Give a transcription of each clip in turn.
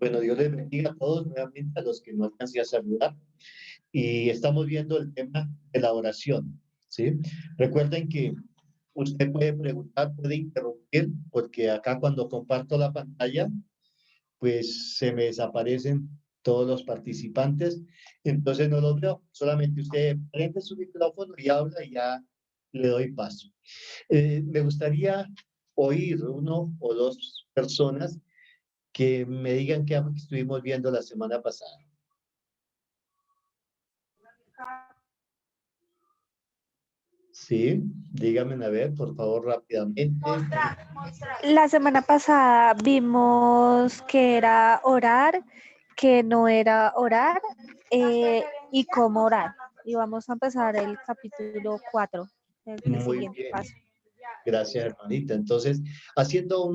Bueno, Dios les bendiga a todos nuevamente, a los que no alcancé a saludar. Y estamos viendo el tema de la oración, ¿sí? Recuerden que usted puede preguntar, puede interrumpir, porque acá cuando comparto la pantalla, pues se me desaparecen todos los participantes, entonces no los veo. Solamente usted prende su micrófono y habla y ya le doy paso. Me gustaría oír uno o dos personas que me digan qué estuvimos viendo la semana pasada. Sí, díganme a ver, por favor, rápidamente. La semana pasada vimos que era orar, que no era orar y cómo orar. Y vamos a empezar el capítulo 4. Muy bien. Gracias, hermanita. Entonces, haciendo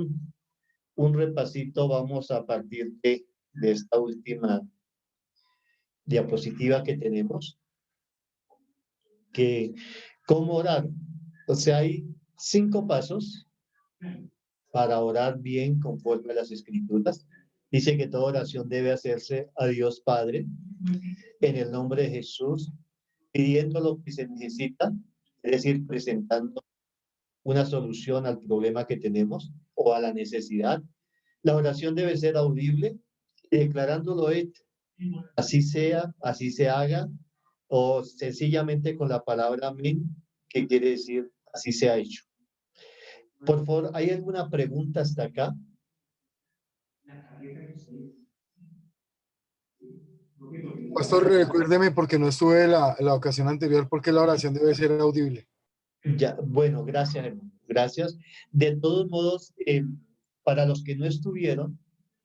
un repasito, vamos a partir de esta última diapositiva que tenemos, que cómo orar. O sea, hay 5 pasos para orar bien conforme a las Escrituras. Dice que toda oración debe hacerse a Dios Padre en el nombre de Jesús, pidiendo lo que se necesita, es decir, presentando una solución al problema que tenemos o a la necesidad. La oración debe ser audible, declarándolo hecho. Así sea, así se haga, o sencillamente con la palabra amén, que quiere decir así se ha hecho. Por favor, ¿hay alguna pregunta hasta acá? Pastor, recuérdeme porque no estuve la ocasión anterior, porque la oración debe ser audible. Ya, bueno, gracias, hermano. Gracias. De todos modos, para los que no estuvieron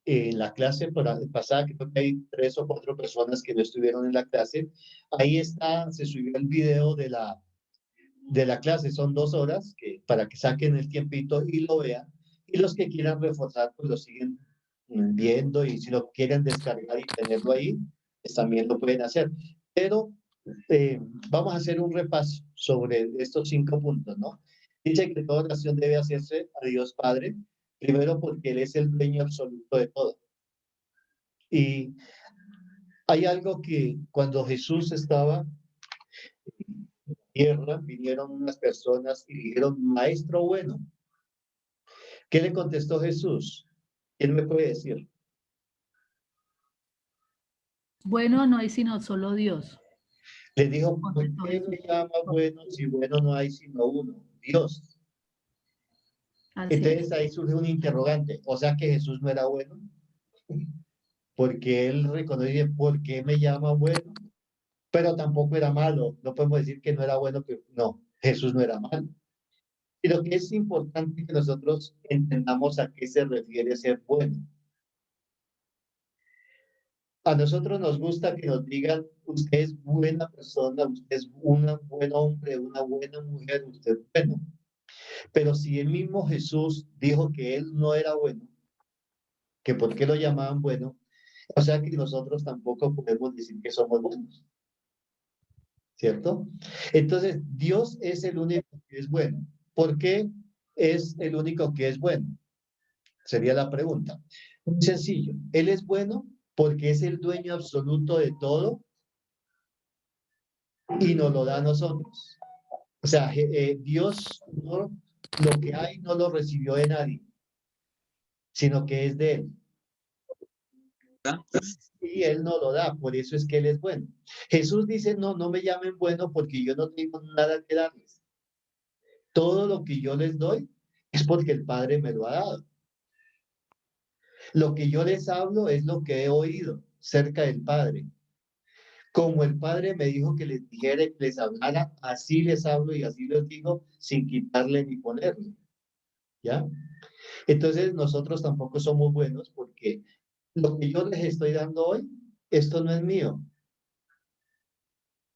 en la clase pasada, creo que hay 3 o 4 personas que no estuvieron en la clase, ahí está, se subió el video de la clase, son 2 horas, para que saquen el tiempito y lo vean, y los que quieran reforzar, pues lo siguen viendo, y si lo quieren descargar y tenerlo ahí, pues también lo pueden hacer. Pero vamos a hacer un repaso sobre estos 5 puntos, ¿no? Dice que toda oración debe hacerse a Dios Padre, primero porque Él es el dueño absoluto de todo. Y hay algo que cuando Jesús estaba en tierra, vinieron unas personas y dijeron, maestro bueno. ¿Qué le contestó Jesús? ¿Quién me puede decir? Bueno, no hay sino solo Dios. Le dijo, ¿por qué me llama bueno si bueno no hay sino uno? Dios. Entonces ahí surge un interrogante. O sea que Jesús no era bueno. Porque él reconoce por qué me llama bueno, pero tampoco era malo. No podemos decir que no era bueno, que no, Jesús no era malo. Y lo que es importante que nosotros entendamos a qué se refiere ser bueno. A nosotros nos gusta que nos digan, usted es buena persona, usted es un buen hombre, una buena mujer, usted es bueno. Pero si el mismo Jesús dijo que él no era bueno, que por qué lo llamaban bueno, o sea que nosotros tampoco podemos decir que somos buenos. ¿Cierto? Entonces, Dios es el único que es bueno. ¿Por qué es el único que es bueno? Sería la pregunta. Muy sencillo. Él es bueno porque es el dueño absoluto de todo y nos lo da a nosotros. O sea, Dios no, lo que hay no lo recibió de nadie, sino que es de Él. Y Él no lo da, por eso es que Él es bueno. Jesús dice, no, no me llamen bueno porque yo no tengo nada que darles. Todo lo que yo les doy es porque el Padre me lo ha dado. Lo que yo les hablo es lo que he oído cerca del Padre. Como el Padre me dijo que les dijera y les hablara, así les hablo y así les digo, sin quitarle ni ponerle. ¿Ya? Entonces nosotros tampoco somos buenos porque lo que yo les estoy dando hoy, esto no es mío.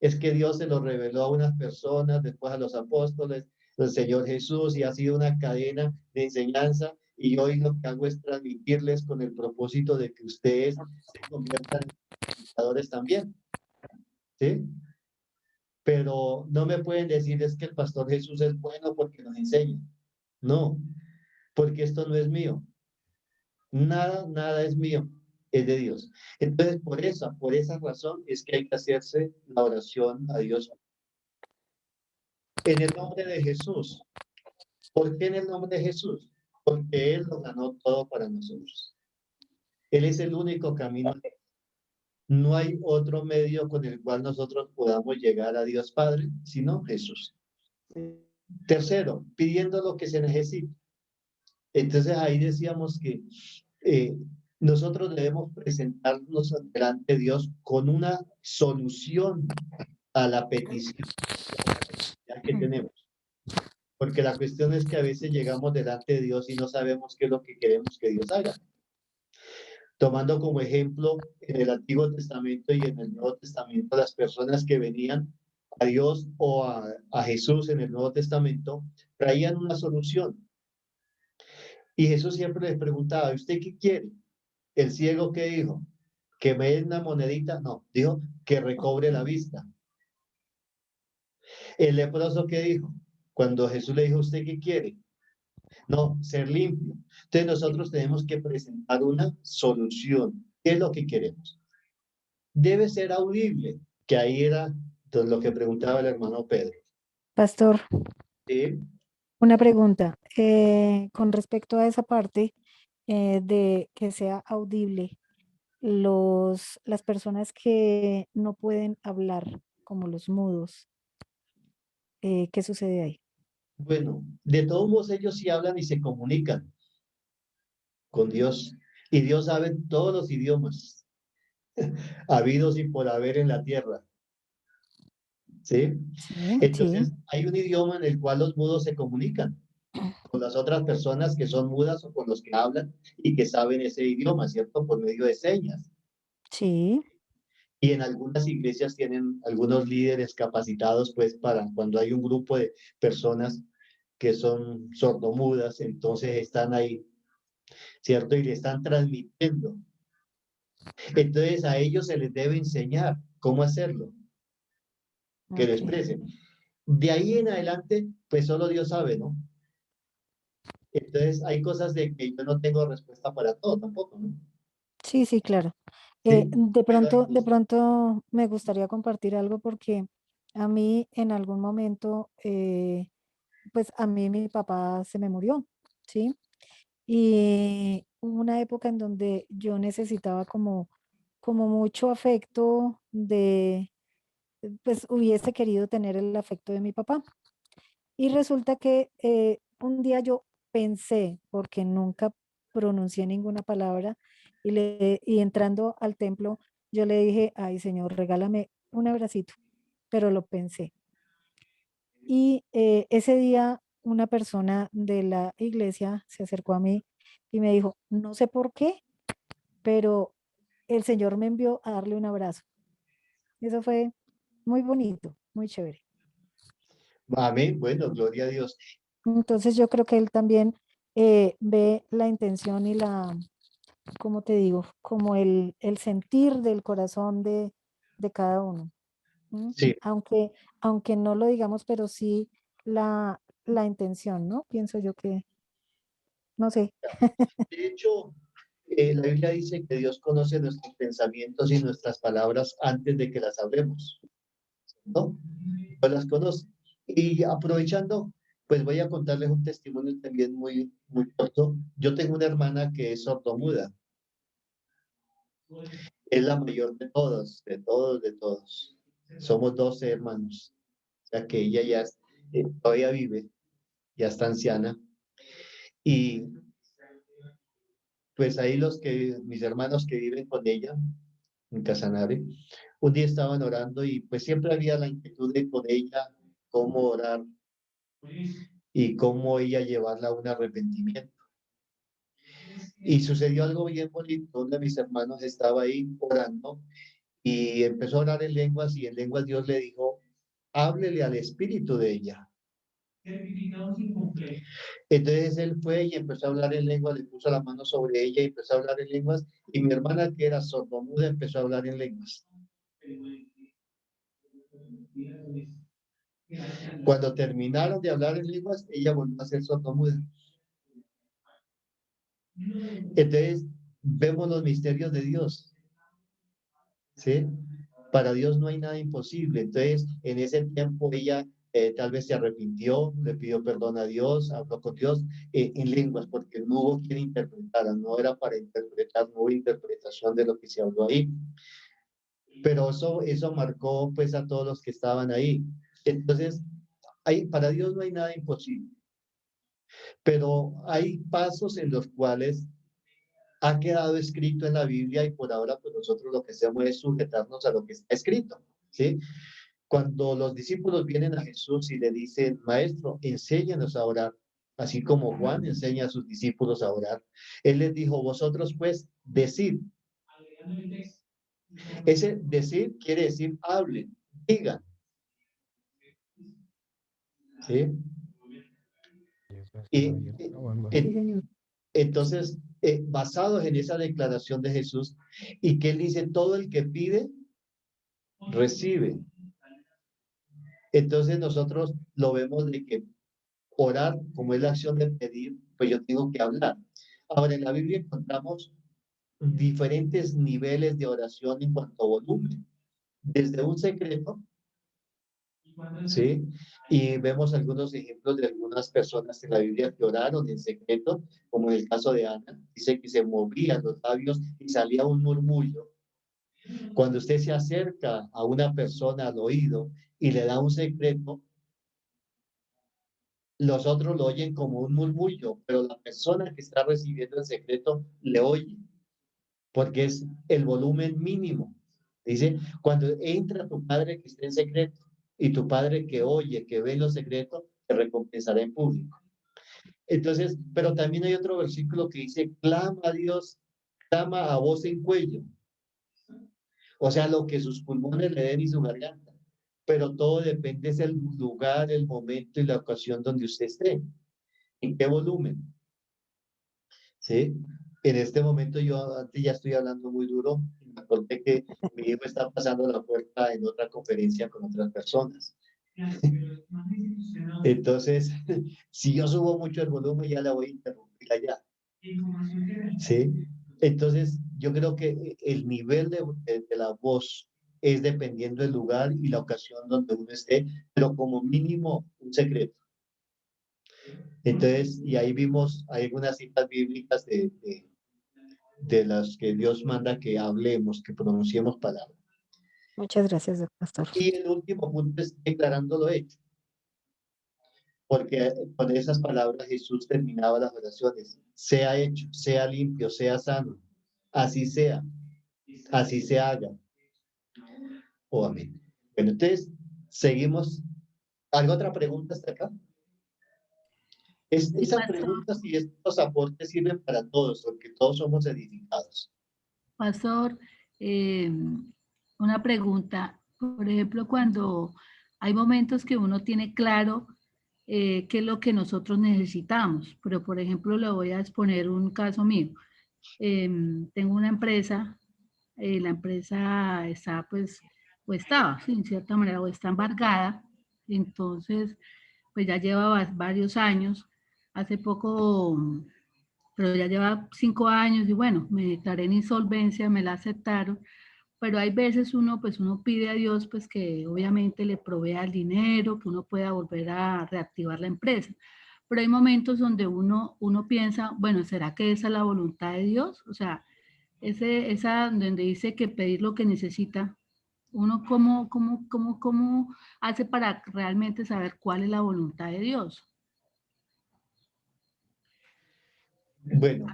Es que Dios se lo reveló a unas personas, después a los apóstoles, al Señor Jesús, y ha sido una cadena de enseñanza, y hoy lo que hago es transmitirles con el propósito de que ustedes se conviertan en predicadores también, ¿sí? Pero no me pueden decir es que el pastor Jesús es bueno porque nos enseña. No, porque esto no es mío. Nada, nada es mío. es de Dios. Entonces, por esa razón es que hay que hacerse la oración a Dios en el nombre de Jesús. ¿Por qué en el nombre de Jesús? Porque Él lo ganó todo para nosotros. Él es el único camino. No hay otro medio con el cual nosotros podamos llegar a Dios Padre, sino Jesús. Tercero, pidiendo lo que se necesita. Entonces ahí decíamos que nosotros debemos presentarnos delante de Dios con una solución a la petición que tenemos. Porque la cuestión es que a veces llegamos delante de Dios y no sabemos qué es lo que queremos que Dios haga. Tomando como ejemplo en el Antiguo Testamento y en el Nuevo Testamento, las personas que venían a Dios o a Jesús en el Nuevo Testamento traían una solución. Y Jesús siempre les preguntaba, ¿usted qué quiere? El ciego, ¿qué dijo? ¿Que me dé una monedita? No, dijo que recobre la vista. El leproso, ¿qué dijo? Cuando Jesús le dijo, ¿usted qué quiere? No, ser limpio. Entonces nosotros tenemos que presentar una solución. ¿Qué es lo que queremos? Debe ser audible, que ahí era lo que preguntaba el hermano Pedro. Pastor, ¿Sí? una pregunta. Con respecto a esa parte de que sea audible, las personas que no pueden hablar, como los mudos, ¿qué sucede ahí? Bueno, de todos modos ellos sí hablan y se comunican con Dios. Y Dios sabe todos los idiomas habidos y por haber en la tierra. ¿Sí? Sí, Entonces, sí. hay un idioma en el cual los mudos se comunican con las otras personas que son mudas o con los que hablan y que saben ese idioma, ¿cierto? Por medio de señas. Sí, Y en algunas iglesias tienen algunos líderes capacitados, pues, para cuando hay un grupo de personas que son sordomudas, entonces están ahí, ¿cierto? Y le están transmitiendo. Entonces, a ellos se les debe enseñar cómo hacerlo, que lo ok. expresen. De ahí en adelante, pues solo Dios sabe, ¿no? Entonces, hay cosas de que yo no tengo respuesta para todo tampoco, ¿no? Sí, sí, claro. Sí, De pero pronto, de pronto me gustaría compartir algo porque a mí en algún momento, pues a mí mi papá se me murió, ¿sí? Y hubo una época en donde yo necesitaba como mucho afecto pues hubiese querido tener el afecto de mi papá. Y resulta que un día yo pensé, porque nunca pronuncié ninguna palabra, y entrando al templo, yo le dije, ay Señor, regálame un abracito, pero lo pensé. Y ese día una persona de la iglesia se acercó a mí y me dijo, no sé por qué, pero el Señor me envió a darle un abrazo. Eso fue muy bonito, muy chévere. amén, bueno, gloria a Dios. Entonces yo creo que él también ve la intención y ¿cómo te digo? Como el sentir del corazón de cada uno. ¿M? Sí, Aunque no lo digamos, pero sí la intención, ¿no? Pienso yo que, no sé. de hecho, la Biblia dice que Dios conoce nuestros pensamientos y nuestras palabras antes de que las hablemos, ¿no? Dios las conoce. Y aprovechando, pues voy a contarles un testimonio también muy, muy corto. Yo tengo una hermana que es sordomuda. Es la mayor de todos, de todos, de todos. Somos 12 hermanos. O sea que ella ya todavía vive, ya está anciana. Y pues ahí mis hermanos que viven con ella en Casanare, un día estaban orando y pues siempre había la inquietud de con ella cómo orar y cómo ella llevarla a un arrepentimiento. Y sucedió algo bien bonito, uno de mis hermanos estaba ahí orando y empezó a orar en lenguas y en lenguas Dios le dijo, háblele al espíritu de ella. Entonces él fue y empezó a hablar en lenguas, le puso la mano sobre ella y empezó a hablar en lenguas y mi hermana que era sordomuda empezó a hablar en lenguas. Cuando terminaron de hablar en lenguas, ella volvió a ser sordomuda. Entonces, vemos los misterios de Dios, ¿sí? Para Dios no hay nada imposible. Entonces, en ese tiempo ella tal vez se arrepintió, le pidió perdón a Dios, habló con Dios en lenguas, porque no hubo quien interpretara, no era para interpretar, no hubo interpretación de lo que se habló ahí. Pero eso marcó pues a todos los que estaban ahí. Entonces, para Dios no hay nada imposible. Pero hay pasos en los cuales ha quedado escrito en la Biblia y por ahora pues nosotros lo que hacemos es sujetarnos a lo que está escrito, ¿sí? Cuando los discípulos vienen a Jesús y le dicen, Maestro, enséñanos a orar, así como Juan enseña a sus discípulos a orar, él les dijo, vosotros pues decid. Ese decir quiere decir hablen, digan, ¿sí? Y entonces, basados en esa declaración de Jesús, y que él dice, todo el que pide, recibe. Entonces nosotros lo vemos de que orar, como es la acción de pedir, pues yo tengo que hablar. Ahora, en la Biblia encontramos diferentes niveles de oración en cuanto a volumen. Desde un secreto, ¿sí? Y vemos algunos ejemplos de algunas personas en la Biblia que oraron en secreto, como en el caso de Ana. Dice que se movían los labios y salía un murmullo. Cuando usted se acerca a una persona al oído y le da un secreto, los otros lo oyen como un murmullo, pero la persona que está recibiendo el secreto le oye, porque es el volumen mínimo. Dice, cuando entra tu padre que está en secreto y tu padre que oye, que ve los secretos, te recompensará en público. Entonces, pero también hay otro versículo que dice, clama a Dios, clama a voz en cuello. O sea, lo que sus pulmones le den y su garganta. Pero todo depende del lugar, el momento y la ocasión donde usted esté. ¿En qué volumen? ¿Sí? En este momento yo antes ya estoy hablando muy duro. Me acordé que mi hijo está pasando la puerta en otra conferencia con otras personas. Entonces, si yo subo mucho el volumen, ya la voy a interrumpir allá. ¿Sí? Entonces, yo creo que el nivel de la voz es dependiendo del lugar y la ocasión donde uno esté, pero como mínimo un secreto. Entonces, y ahí vimos, hay algunas citas bíblicas de las que Dios manda que hablemos, que pronunciemos palabras. Muchas gracias, pastor. Y el último punto es declarando lo hecho. Porque con esas palabras Jesús terminaba las oraciones. Sea hecho, sea limpio, sea sano. Así sea, así se haga. Oh, amén. Bueno, entonces, seguimos. ¿Alguna otra pregunta hasta acá? Esas preguntas y estos aportes sirven para todos, porque todos somos edificados. Pastor, una pregunta. Por ejemplo, cuando hay momentos que uno tiene claro qué es lo que nosotros necesitamos, pero por ejemplo, le voy a exponer un caso mío. Tengo una empresa, la empresa está pues, o estaba, sí, en cierta manera, o está embargada, entonces, pues ya lleva varios años. Hace poco, pero ya lleva 5 años y bueno, me declaré en insolvencia, me la aceptaron, pero hay veces pues uno pide a Dios pues que obviamente le provea el dinero, que uno pueda volver a reactivar la empresa. Pero hay momentos donde uno piensa, bueno, ¿será que esa es la voluntad de Dios? O sea, esa donde dice que pedir lo que necesita, uno cómo hace para realmente saber cuál es la voluntad de Dios. Bueno.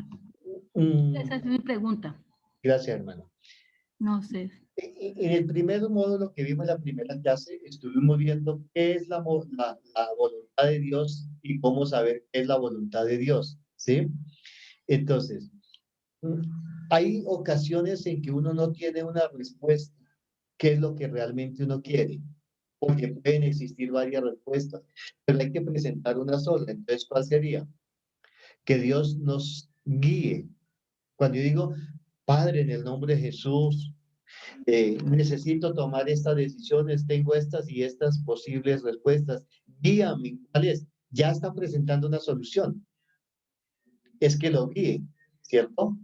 Esa es mi pregunta. Gracias, hermano. No sé. En el primer módulo que vimos en la primera clase, estuvimos viendo qué es la voluntad de Dios y cómo saber qué es la voluntad de Dios, ¿sí? Entonces, hay ocasiones en que uno no tiene una respuesta, qué es lo que realmente uno quiere, porque pueden existir varias respuestas, pero hay que presentar una sola. Entonces, ¿cuál sería? Que Dios nos guíe. Cuando yo digo, Padre, en el nombre de Jesús, necesito tomar estas decisiones, tengo estas y estas posibles respuestas, guíame, ¿cuál es? Ya está presentando una solución. Es que lo guíe, ¿cierto?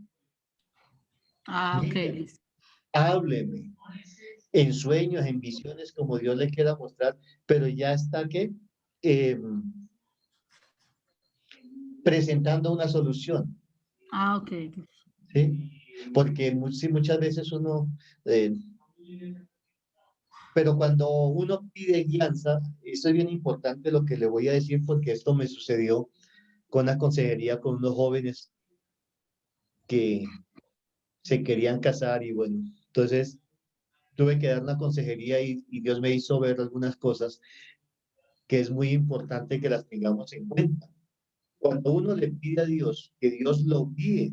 Ah, ok, Dígame, listo. hábleme en sueños, en visiones, como Dios le quiera mostrar, pero ya está que presentando una solución, Ah, ok. ¿sí? Porque sí, muchas veces uno, pero cuando uno pide guianza, esto es bien importante lo que le voy a decir, porque esto me sucedió con la consejería con unos jóvenes que se querían casar y bueno, entonces tuve que dar una consejería y Dios me hizo ver algunas cosas que es muy importante que las tengamos en cuenta. Cuando uno le pide a Dios que Dios lo guíe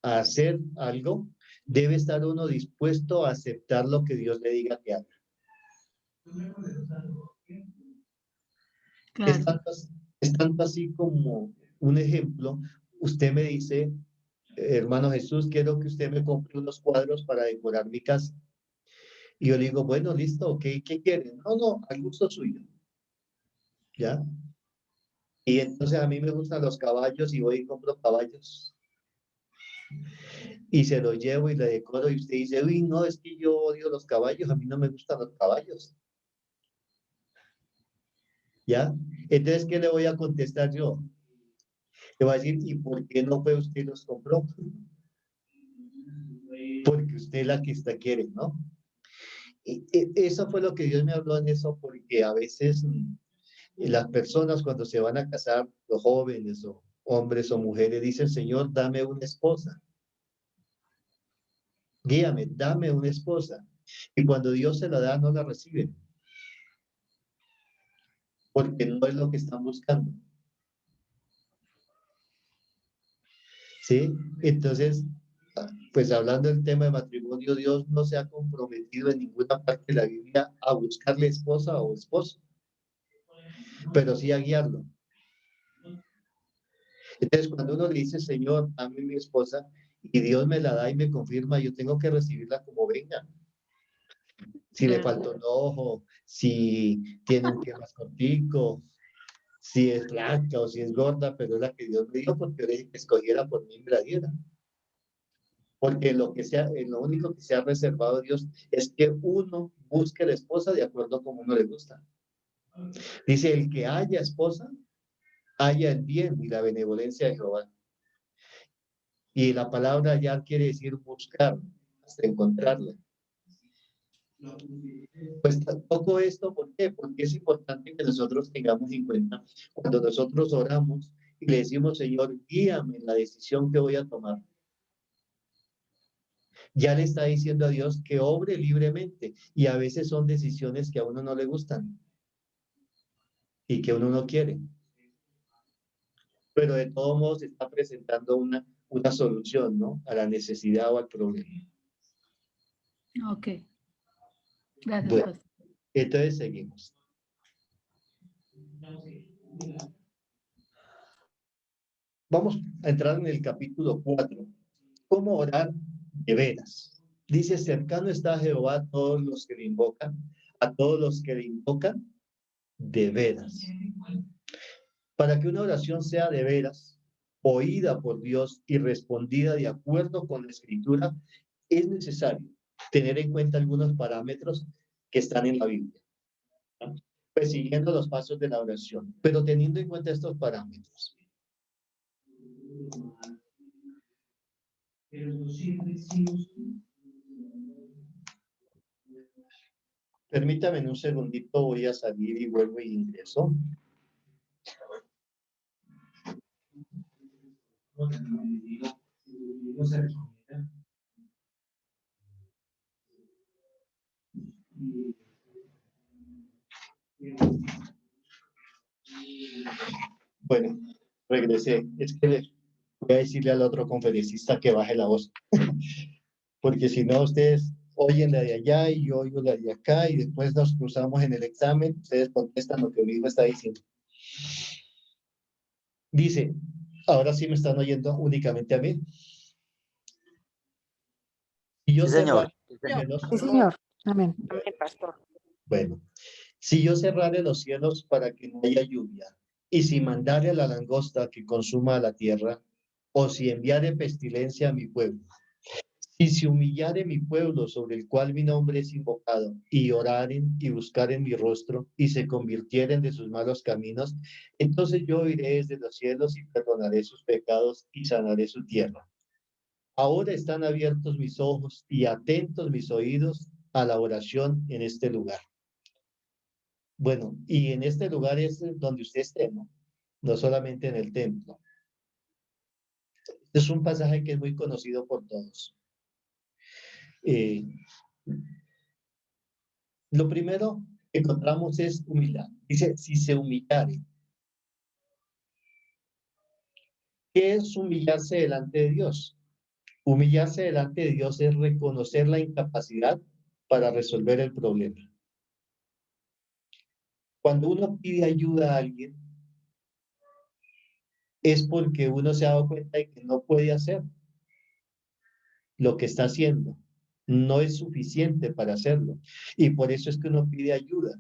a hacer algo, debe estar uno dispuesto a aceptar lo que Dios le diga que haga. Claro. Es tanto así como un ejemplo. Usted me dice, hermano Jesús, quiero que usted me compre unos cuadros para decorar mi casa. Y yo le digo, bueno, listo, ok, ¿qué quiere? No, no, al gusto suyo. ¿Ya? Y entonces a mí me gustan los caballos y voy y compro caballos. Y se los llevo y le decoro y usted dice, uy, no, es que yo odio los caballos, a mí no me gustan los caballos. ¿Ya? Entonces, ¿qué le voy a contestar yo? Le voy a decir, ¿y por qué no fue usted y los compró? Porque usted es la que está quiere, ¿no? Y eso fue lo que Dios me habló en eso, porque a veces las personas cuando se van a casar, los jóvenes o hombres o mujeres, dicen, Señor, dame una esposa. Guíame, dame una esposa. Y cuando Dios se la da, no la reciben. Porque no es lo que están buscando. ¿Sí? Entonces, pues hablando del tema de matrimonio, Dios no se ha comprometido en ninguna parte de la Biblia a buscarle esposa o esposo, pero sí a guiarlo. Entonces, cuando uno le dice, Señor, dame mi esposa, y Dios me la da y me confirma, yo tengo que recibirla como venga. Si le falta un ojo, si tiene un pie más cortico, si es flaca o si es gorda, pero es la que Dios me dio porque yo le dije que escogiera por mí y me la diera. Porque lo único que se ha reservado Dios es que uno busque la esposa de acuerdo a como uno le gusta. Dice, el que haya esposa, haya el bien y la benevolencia de Jehová. Y la palabra hallar quiere decir buscar, hasta encontrarla. Pues tampoco esto, ¿por qué? Porque es importante que nosotros tengamos en cuenta cuando nosotros oramos y le decimos, Señor, guíame en la decisión que voy a tomar. Ya le está diciendo a Dios que obre libremente y a veces son decisiones que a uno no le gustan y que uno no quiere. Pero de todos modos está presentando una solución, ¿no? A la necesidad o al problema. Ok. Gracias, Bueno, pastor. entonces seguimos. Vamos a entrar en el capítulo 4. ¿Cómo orar de veras? Dice, cercano está Jehová a todos los que le invocan, a todos los que le invocan de veras. Para que una oración sea de veras, oída por Dios y respondida de acuerdo con la Escritura, es necesario tener en cuenta algunos parámetros que están en la Biblia, ¿no? Pues siguiendo los pasos de la oración, pero teniendo en cuenta estos parámetros. Permítame un segundito, voy a salir y vuelvo y ingreso. Bueno, regresé. Es que voy a decirle al otro conferencista que baje la voz, porque si no, ustedes oyen la de allá y yo oigo la de acá y después nos cruzamos en el examen, ustedes contestan lo que mi hijo está diciendo. Dice, ahora sí me están oyendo únicamente a mí. Y yo Sí, señor. cerraré los cielos. Sí, señor. Amén. Bueno, si yo cerrare los cielos para que no haya lluvia, y si mandare a la langosta que consuma la tierra, o si enviare pestilencia a mi pueblo, Y si humillare mi pueblo sobre el cual mi nombre es invocado, y oraren y buscaren mi rostro, y se convirtieren de sus malos caminos, entonces yo iré desde los cielos y perdonaré sus pecados y sanaré su tierra. Ahora están abiertos mis ojos y atentos mis oídos a la oración en este lugar. Bueno, y en este lugar es donde usted esté, ¿no? No solamente en el templo. Es un pasaje que es muy conocido por todos. Lo primero que encontramos es humildad. Dice, si se humillare. ¿Qué es humillarse delante de Dios? Humillarse delante de Dios es reconocer la incapacidad para resolver el problema. Cuando uno pide ayuda a alguien, es porque uno se ha dado cuenta de que no puede hacer lo que está haciendo. No es suficiente para hacerlo. Y por eso es que uno pide ayuda.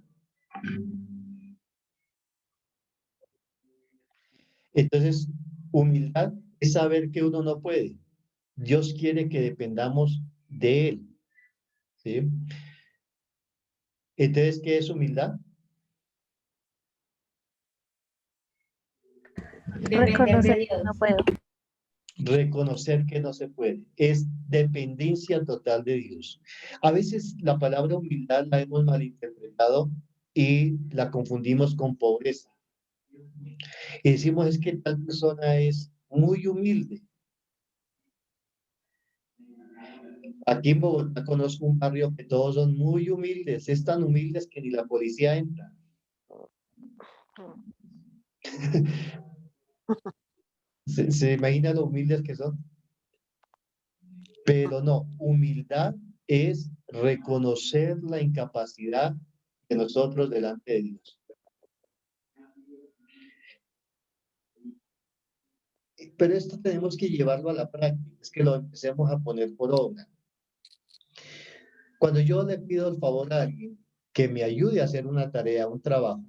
Entonces, humildad es saber que uno no puede. Dios quiere que dependamos de Él. ¿Sí? Entonces, ¿qué es humildad? Reconocer que no puedo. Reconocer que no se puede. Es dependencia total de Dios. A veces la palabra humildad la hemos malinterpretado y la confundimos con pobreza. Y decimos es que tal persona es muy humilde. Aquí en Bogotá conozco un barrio que todos son muy humildes, es tan humildes que ni la policía entra. ¿Se imagina lo humildes que son? Pero no, humildad es reconocer la incapacidad de nosotros delante de Dios. Pero esto tenemos que llevarlo a la práctica, es que lo empecemos a poner por obra. Cuando yo le pido el favor a alguien que me ayude a hacer una tarea, un trabajo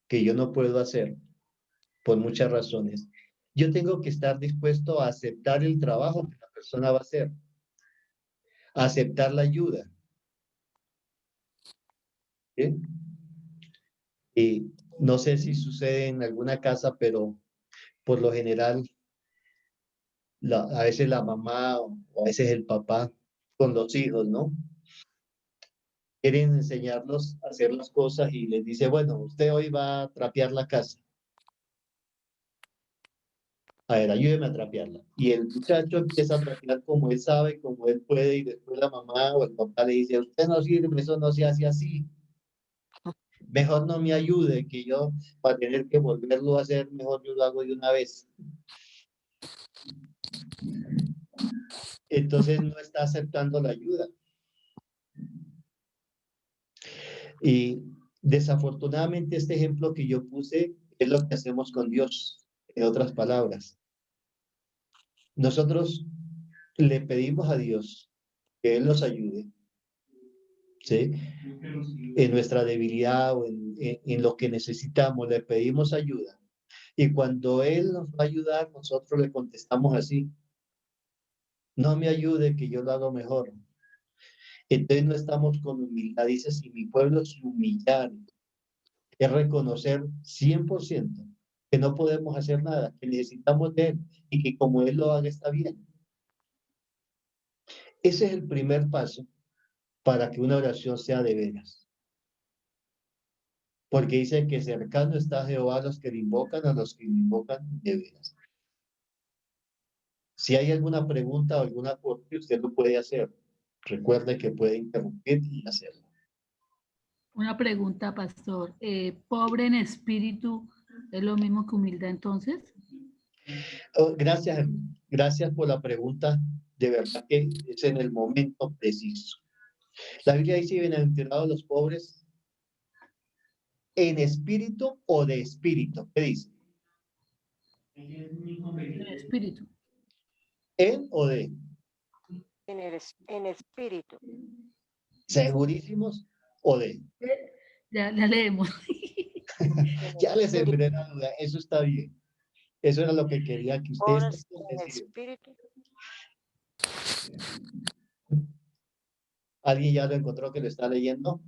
que yo no puedo hacer por muchas razones, yo tengo que estar dispuesto a aceptar el trabajo que la persona va a hacer, a aceptar la ayuda. ¿Sí? Y no sé si sucede en alguna casa, pero por lo general, a veces la mamá o a veces el papá con los hijos, ¿no? Quieren enseñarlos a hacer las cosas y les dice, bueno, usted hoy va a trapear la casa. A ver, ayúdeme a trapearla. Y el muchacho empieza a trapear como él sabe, como él puede, y después la mamá o el papá le dice, usted no sirve, eso no se hace así. Mejor no me ayude, que yo, para tener que volverlo a hacer, mejor yo lo hago de una vez. Entonces no está aceptando la ayuda. Y desafortunadamente este ejemplo que yo puse es lo que hacemos con Dios, en otras palabras. Nosotros le pedimos a Dios que Él nos ayude, ¿sí? En nuestra debilidad o en lo que necesitamos, le pedimos ayuda. Y cuando Él nos va a ayudar, nosotros le contestamos así, no me ayude, que yo lo hago mejor. Entonces no estamos con humildad. Dice, si mi pueblo se humillara, es reconocer 100% que no podemos hacer nada, que necesitamos de Él y que como Él lo haga está bien. Ese es el primer paso para que una oración sea de veras. Porque dice que cercano está Jehová a los que le invocan, a los que le invocan de veras. Si hay alguna pregunta o alguna aporte, usted lo puede hacer. Recuerde que puede interrumpir y hacerlo. Una pregunta, pastor. ¿Pobre en espíritu es lo mismo que humildad entonces? Oh, gracias, hermano. Gracias por la pregunta. De verdad que es en el momento preciso. La Biblia dice, bienaventurados los pobres en espíritu o de espíritu. ¿Qué dice? En espíritu. ¿En o de? En espíritu. ¿Segurísimos o de? Ya leemos. Ya les sembré la duda. Eso está bien. Eso era lo que quería que ustedes Pobres en espíritu. ¿Alguien ya lo encontró que lo está leyendo?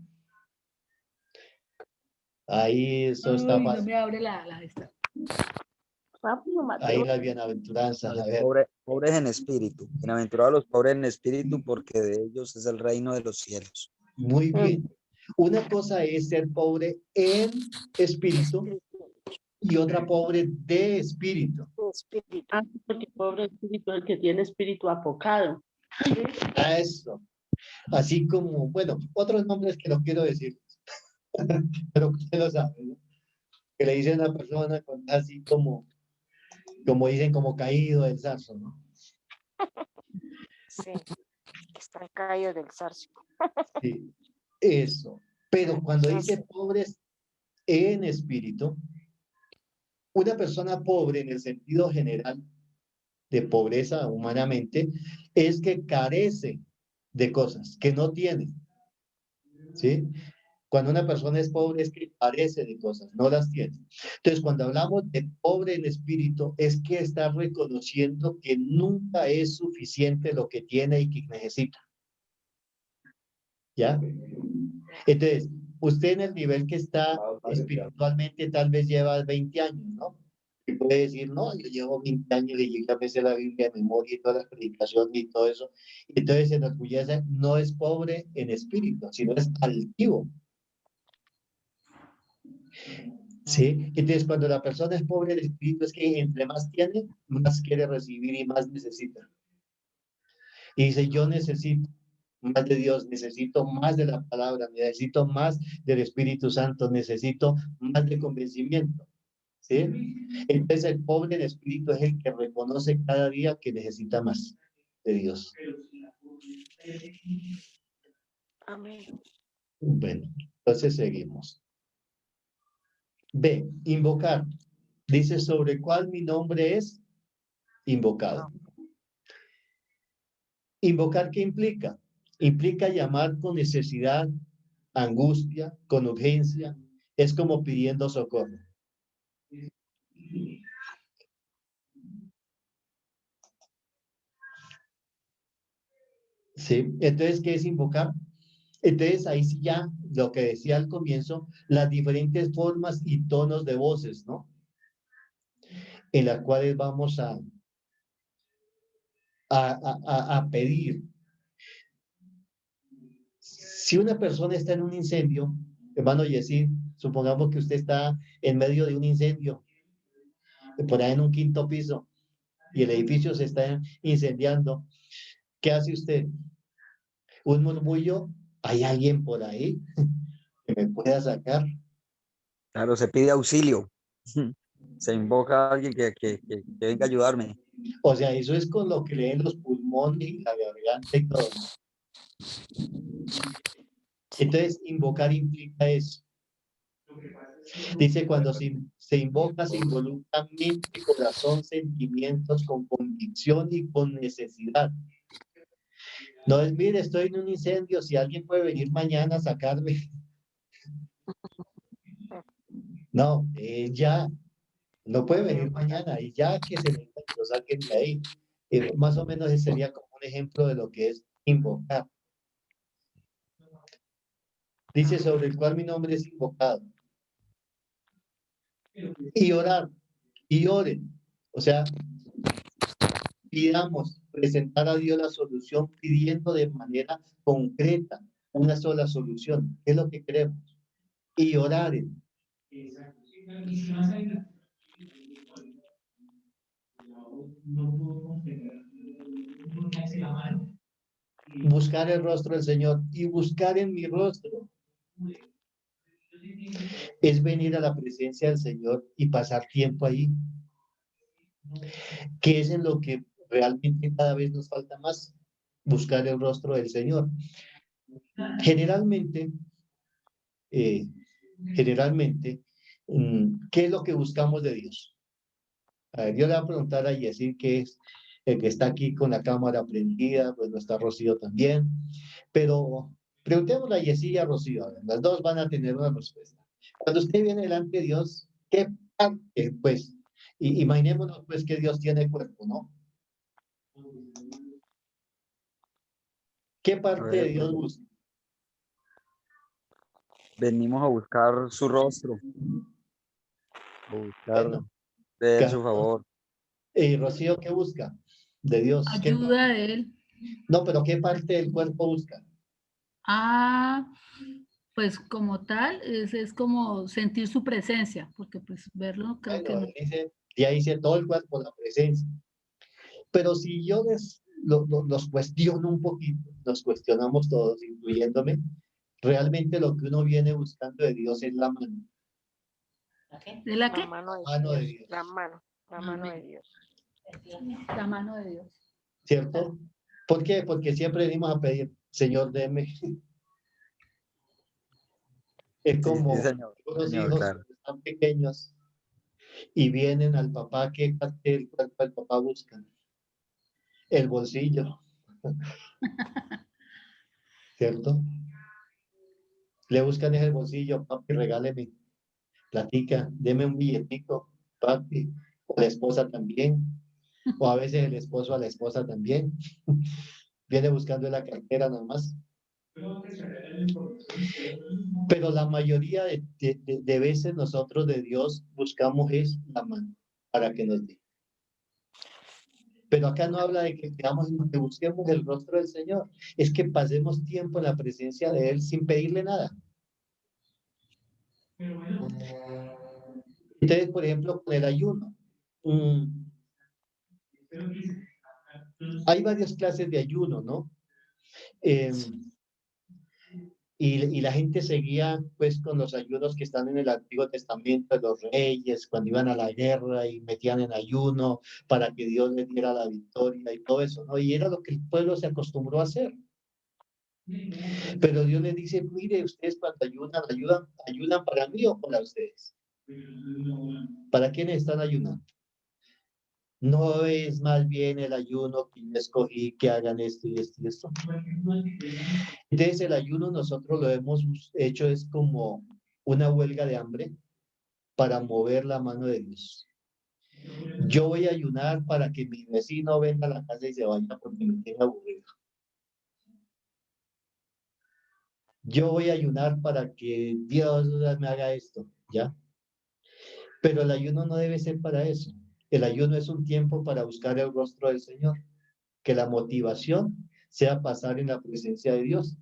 Ahí eso está Uy, no fácil. me abre la esta. Ahí las bienaventuranzas. A ver. Pobres en espíritu. Bienaventurados los pobres en espíritu, porque de ellos es el reino de los cielos. Muy bien. Una cosa es ser pobre en espíritu y otra pobre de espíritu. Espíritu. Ah, porque pobre espíritu, el que tiene espíritu apocado. A eso. Así como, bueno, otros nombres que no quiero decir, pero usted lo sabe, ¿no? Que le dicen a una persona así como dicen, como caído del zarzo, ¿no? Sí, está caído del zarzo. Sí, eso. Pero cuando dice pobres en espíritu, una persona pobre en el sentido general de pobreza humanamente es que carece de cosas, que no tiene, ¿sí? Cuando una persona es pobre es que carece de cosas, no las tiene. Entonces, cuando hablamos de pobre en espíritu, es que está reconociendo que nunca es suficiente lo que tiene y que necesita. ¿Ya? Entonces, usted en el nivel que está espiritualmente tal vez lleva 20 años, ¿no? Y puede decir, no, yo llevo 20 años y yo ya me sé la Biblia de memoria y todas las predicaciones y todo eso. Y entonces se enorgullece, no es pobre en espíritu, sino es altivo. ¿Sí? Entonces, cuando la persona es pobre en espíritu, es que entre más tiene, más quiere recibir y más necesita. Y dice, yo necesito más de Dios, necesito más de la palabra, necesito más del Espíritu Santo, necesito más de convencimiento. ¿Sí? Entonces el pobre en espíritu es el que reconoce cada día que necesita más de Dios. Amén. Bueno, entonces seguimos. B, invocar. Dice, ¿sobre cuál mi nombre es invocado? ¿Invocar qué implica? Implica llamar con necesidad, angustia, con urgencia. Es como pidiendo socorro. ¿Sí? Entonces, ¿qué es invocar? Entonces, ahí sí ya, lo que decía al comienzo, las diferentes formas y tonos de voces, ¿no? En las cuales vamos a pedir. Si una persona está en un incendio, hermano Yesir, supongamos que usted está en medio de un incendio, por ahí en un quinto piso, y el edificio se está incendiando, ¿qué hace usted? Un murmullo, ¿hay alguien por ahí que me pueda sacar? Claro, se pide auxilio. Se invoca a alguien que venga a ayudarme. O sea, eso es con lo que leen los pulmones y la garganta y todo. Entonces, invocar implica eso. Dice, cuando se invoca, se involucra mente, corazón, sentimientos, con convicción y con necesidad. No es, mire, estoy en un incendio, si alguien puede venir mañana a sacarme. No, ya, no puede venir mañana y ya que se lo saquen de ahí. Más o menos ese sería como un ejemplo de lo que es invocar. Dice, sobre el cual mi nombre es invocado. Y orar, y oren. O sea, pidamos, presentar a Dios la solución pidiendo de manera concreta una sola solución. ¿Qué es lo que queremos? Y oraren. Buscar el rostro del Señor y buscar en mi rostro es venir a la presencia del Señor y pasar tiempo ahí, que es en lo que realmente cada vez nos falta más, buscar el rostro del Señor. Generalmente, ¿qué es lo que buscamos de Dios? A ver, yo le voy a preguntar a Yesir, que es el que está aquí con la cámara prendida, pues no está Rocío también, pero preguntémosle a Yesir y a Rocío, a ver, las dos van a tener una respuesta. Cuando usted viene delante de Dios, ¿qué parte, pues? Imaginémonos, pues, que Dios tiene cuerpo, ¿no? ¿Qué A parte de ver, Dios busca? venimos a buscar su rostro, a buscar Bueno, de él su Carlos, favor. Rocío, ¿qué busca? De Dios. Ayuda de él. No, pero ¿qué parte del cuerpo busca? Ah, pues como tal, es como sentir su presencia, porque pues verlo creo que Bueno, no. ya dice todo el cuerpo, la presencia. Pero si yo los cuestiono un poquito, nos cuestionamos todos, incluyéndome, realmente lo que uno viene buscando de Dios es la mano. ¿De la La qué? mano de Mano de Dios. Dios. La mano de Amén. Dios. La mano de Dios. ¿Cierto? ¿Por qué? Porque siempre venimos a pedir, Señor, deme. Es Sí, sí, como señor. unos Señor, hijos claro. cuando están pequeños y vienen al papá, ¿qué parte del cuerpo del papá buscan? El bolsillo, ¿cierto? Le buscan ese bolsillo, papi, regáleme, platica, deme un billetico, papi, o la esposa también, o a veces el esposo a la esposa también. Viene buscando en la cartera nada más. Pero la mayoría de veces nosotros de Dios buscamos es la mano para que nos dé. Pero acá no habla de que que busquemos el rostro del Señor, es que pasemos tiempo en la presencia de Él sin pedirle nada. Entonces, por ejemplo, con el ayuno. Hay varias clases de ayuno, ¿no? Y la gente seguía pues con los ayunos que están en el Antiguo Testamento de los reyes, cuando iban a la guerra y metían en ayuno para que Dios les diera la victoria y todo eso, ¿no? Y era lo que el pueblo se acostumbró a hacer. Pero Dios les dice, mire, ustedes cuando ayunan para mí o para ustedes. ¿Para quiénes están ayunando? No es más bien el ayuno que yo escogí que hagan esto y esto y esto. Entonces el ayuno nosotros lo hemos hecho es como una huelga de hambre para mover la mano de Dios. Yo voy a ayunar para que mi vecino venga a la casa y se vaya porque me tiene aburrido. Yo voy a ayunar para que Dios me haga esto, ¿ya? Pero el ayuno no debe ser para eso. El ayuno es un tiempo para buscar el rostro del Señor. Que la motivación sea pasar en la presencia de Dios.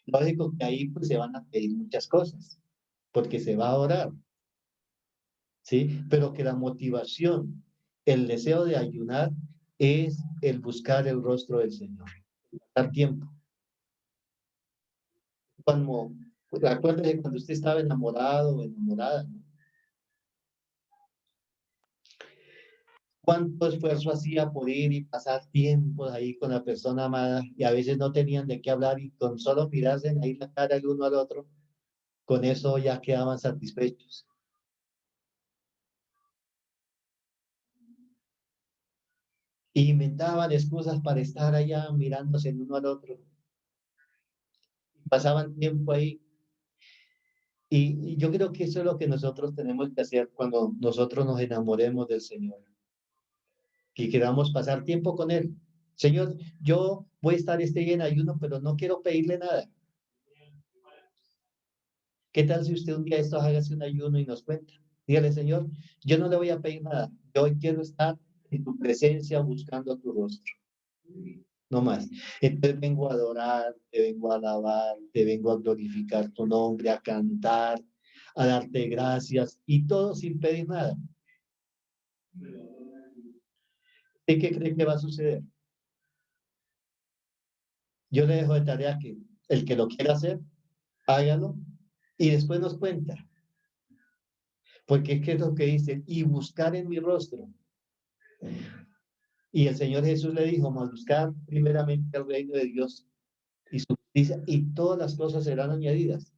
Lógico que ahí pues se van a pedir muchas cosas, porque se va a orar, ¿sí? Pero que la motivación, el deseo de ayunar es el buscar el rostro del Señor, dar tiempo. Cuando, acuérdese cuando usted estaba enamorado o enamorada, ¿no? Cuánto esfuerzo hacía por ir y pasar tiempo ahí con la persona amada y a veces no tenían de qué hablar y con solo mirarse ahí la cara el uno al otro, con eso ya quedaban satisfechos. Y inventaban excusas para estar allá mirándose el uno al otro. Pasaban tiempo ahí. Y yo creo que eso es lo que nosotros tenemos que hacer cuando nosotros nos enamoremos del Señor. Que queramos pasar tiempo con Él. Señor, yo voy a estar este día en ayuno, pero no quiero pedirle nada. ¿Qué tal si usted un día esto hágase un ayuno y nos cuenta? Dígale, Señor, yo no le voy a pedir nada. Yo hoy quiero estar en tu presencia buscando tu rostro. No más. Entonces vengo a adorar, te vengo a alabar, te vengo a glorificar tu nombre, a cantar, a darte gracias y todo sin pedir nada. ¿Usted qué cree que va a suceder? Yo le dejo de tarea que el que lo quiera hacer, hágalo y después nos cuenta. Porque es que es lo que dice, y buscar en mi rostro. Y el Señor Jesús le dijo, más buscar primeramente el reino de Dios y su justicia, y todas las cosas serán añadidas.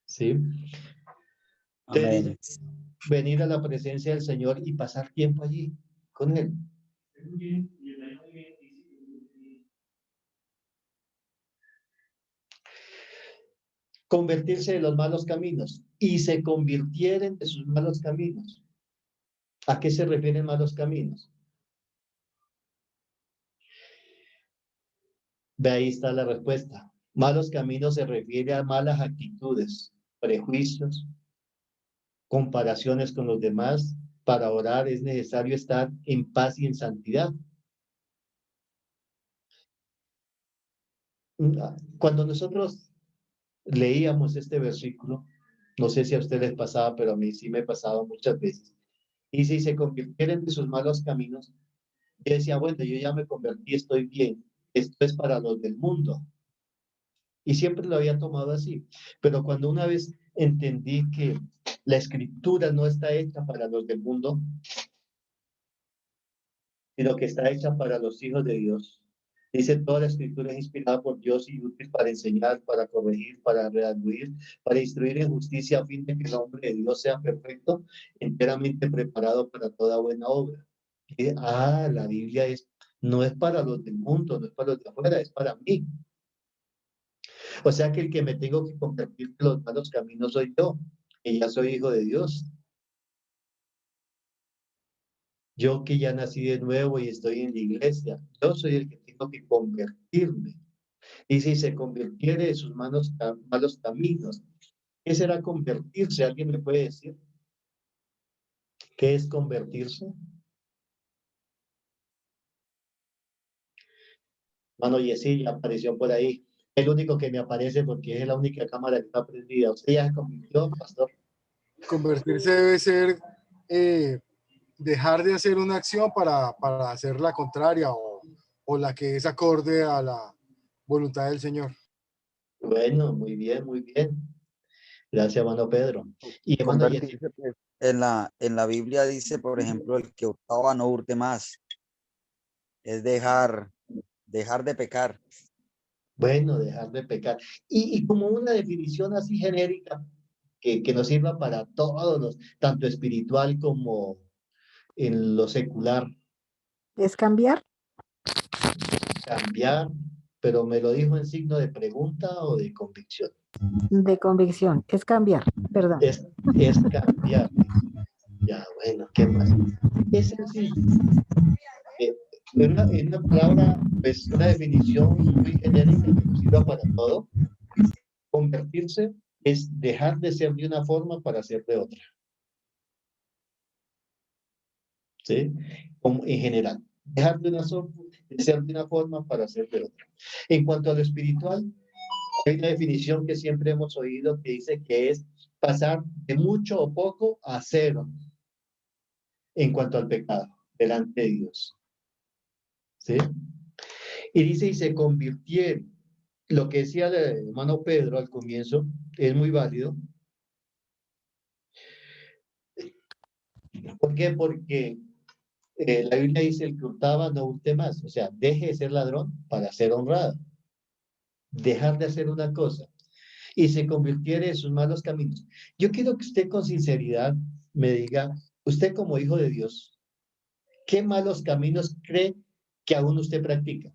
¿Sí? Entonces Amén. dice, venir a la presencia del Señor y pasar tiempo allí con Él. Convertirse de los malos caminos y se convirtieren de sus malos caminos. ¿A qué se refieren malos caminos? Ve, ahí está la respuesta. Malos caminos se refiere a malas actitudes, prejuicios, comparaciones con los demás. Para orar es necesario estar en paz y en santidad. Cuando nosotros leíamos este versículo, no sé si a ustedes les pasaba, pero a mí sí me pasaba muchas veces. Y si se convirtieran de sus malos caminos, yo decía, bueno, yo ya me convertí, estoy bien. Esto es para los del mundo. Y siempre lo había tomado así. Pero cuando una vez entendí que la escritura no está hecha para los del mundo, sino que está hecha para los hijos de Dios. Dice, toda la escritura es inspirada por Dios y útil para enseñar, para corregir, para redarguir, para instruir en justicia, a fin de que el hombre de Dios sea perfecto, enteramente preparado para toda buena obra. La Biblia no es para los del mundo, no es para los de afuera, es para mí. O sea que el que me tengo que convertir en los malos caminos soy yo, que ya soy hijo de Dios. Yo que ya nací de nuevo y estoy en la iglesia, yo soy el que tengo que convertirme. Y si se convirtiere de sus malos caminos, ¿qué será convertirse? ¿Alguien me puede decir? ¿Qué es convertirse? Mano Yesí ya apareció por ahí. El único que me aparece porque es la única cámara que está prendida. ¿Usted ya se convirtió, pastor? Convertirse debe ser dejar de hacer una acción para hacer la contraria o la que es acorde a la voluntad del Señor. Bueno, muy bien, muy bien. Gracias, hermano Pedro. Y hermano Yesí. Convertirse, pues, en la Biblia dice, por ejemplo, el que hurtaba no hurte más. Es dejar de pecar. Bueno, dejar de pecar. Y como una definición así genérica que nos sirva para todos los, tanto espiritual como en lo secular, ¿Es cambiar? cambiar, pero me lo dijo en signo de pregunta o de convicción. De convicción. Es cambiar, perdón. Es cambiar. Ya, bueno, ¿qué más? Es sencillo. En una palabra, pues una definición muy genérica que nos sirva para todo. Convertirse es dejar de ser de una forma para ser de otra. ¿Sí? Como en general. Dejar de ser de una forma para ser de otra. En cuanto a lo espiritual, hay una definición que siempre hemos oído que dice que es pasar de mucho o poco a cero en cuanto al pecado delante de Dios. ¿Sí? Y dice, y se convirtieron. Lo que decía el hermano Pedro al comienzo es muy válido. ¿Por qué? Porque la Biblia dice, el que hurtaba no hurte más. O sea, deje de ser ladrón para ser honrado. Dejar de hacer una cosa y se convirtiera en sus malos caminos. Yo quiero que usted con sinceridad me diga, usted como hijo de Dios, ¿qué malos caminos cree que aún usted practica?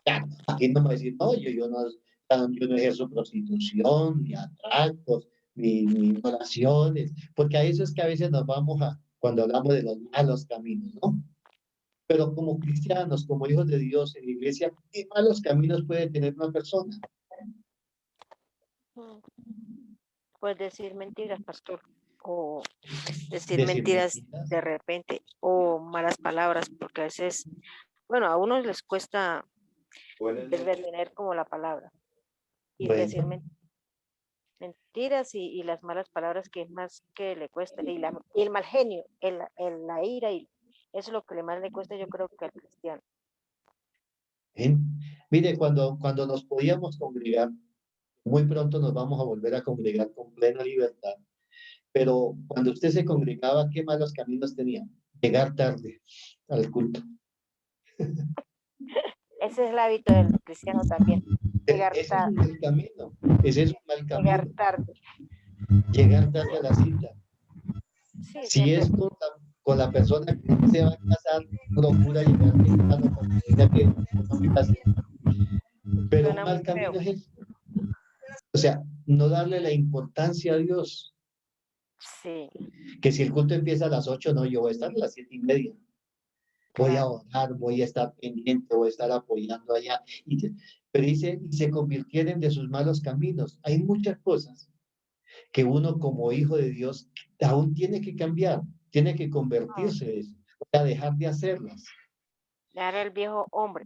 Claro, aquí no me va a decir, no, yo no ejerzo prostitución, ni atracos, ni violaciones, porque a eso es que a veces nos vamos cuando hablamos de los malos caminos, ¿no? Pero como cristianos, como hijos de Dios en la iglesia, ¿qué malos caminos puede tener una persona? Puedes decir mentiras, pastor, o decir Decir mentiras mentiras. de repente, o malas palabras, porque a veces, bueno, a unos les cuesta tener como la palabra y decir Bueno, mentiras y las malas palabras que es más que le cuesta, y el mal genio, la ira, y eso es lo que más le cuesta, yo creo que al cristiano. ¿eh? Mire, cuando nos podíamos congregar, muy pronto nos vamos a volver a congregar con plena libertad, pero cuando usted se congregaba, ¿qué malos caminos tenía? Llegar tarde al culto. Ese es el hábito del cristiano también, llegar Ese es tarde, un mal camino, ese es un mal llegar camino, tarde. llegar tarde a la cita. Sí, Si siempre. es con la persona que se va a casar, procura llegar temprano porque tenga que casarse. Pero un Suena muy mal feo. camino es eso. O sea, no darle la importancia a Dios. Sí. Que si el culto empieza a las 8, no, yo voy a estar a las 7:30. voy a orar, voy a estar pendiente, voy a estar apoyando allá. Pero dice, y se convirtieron de sus malos caminos. Hay muchas cosas que uno como hijo de Dios aún tiene que cambiar, tiene que convertirse, o sea, dejar de hacerlas. Dejar el viejo hombre.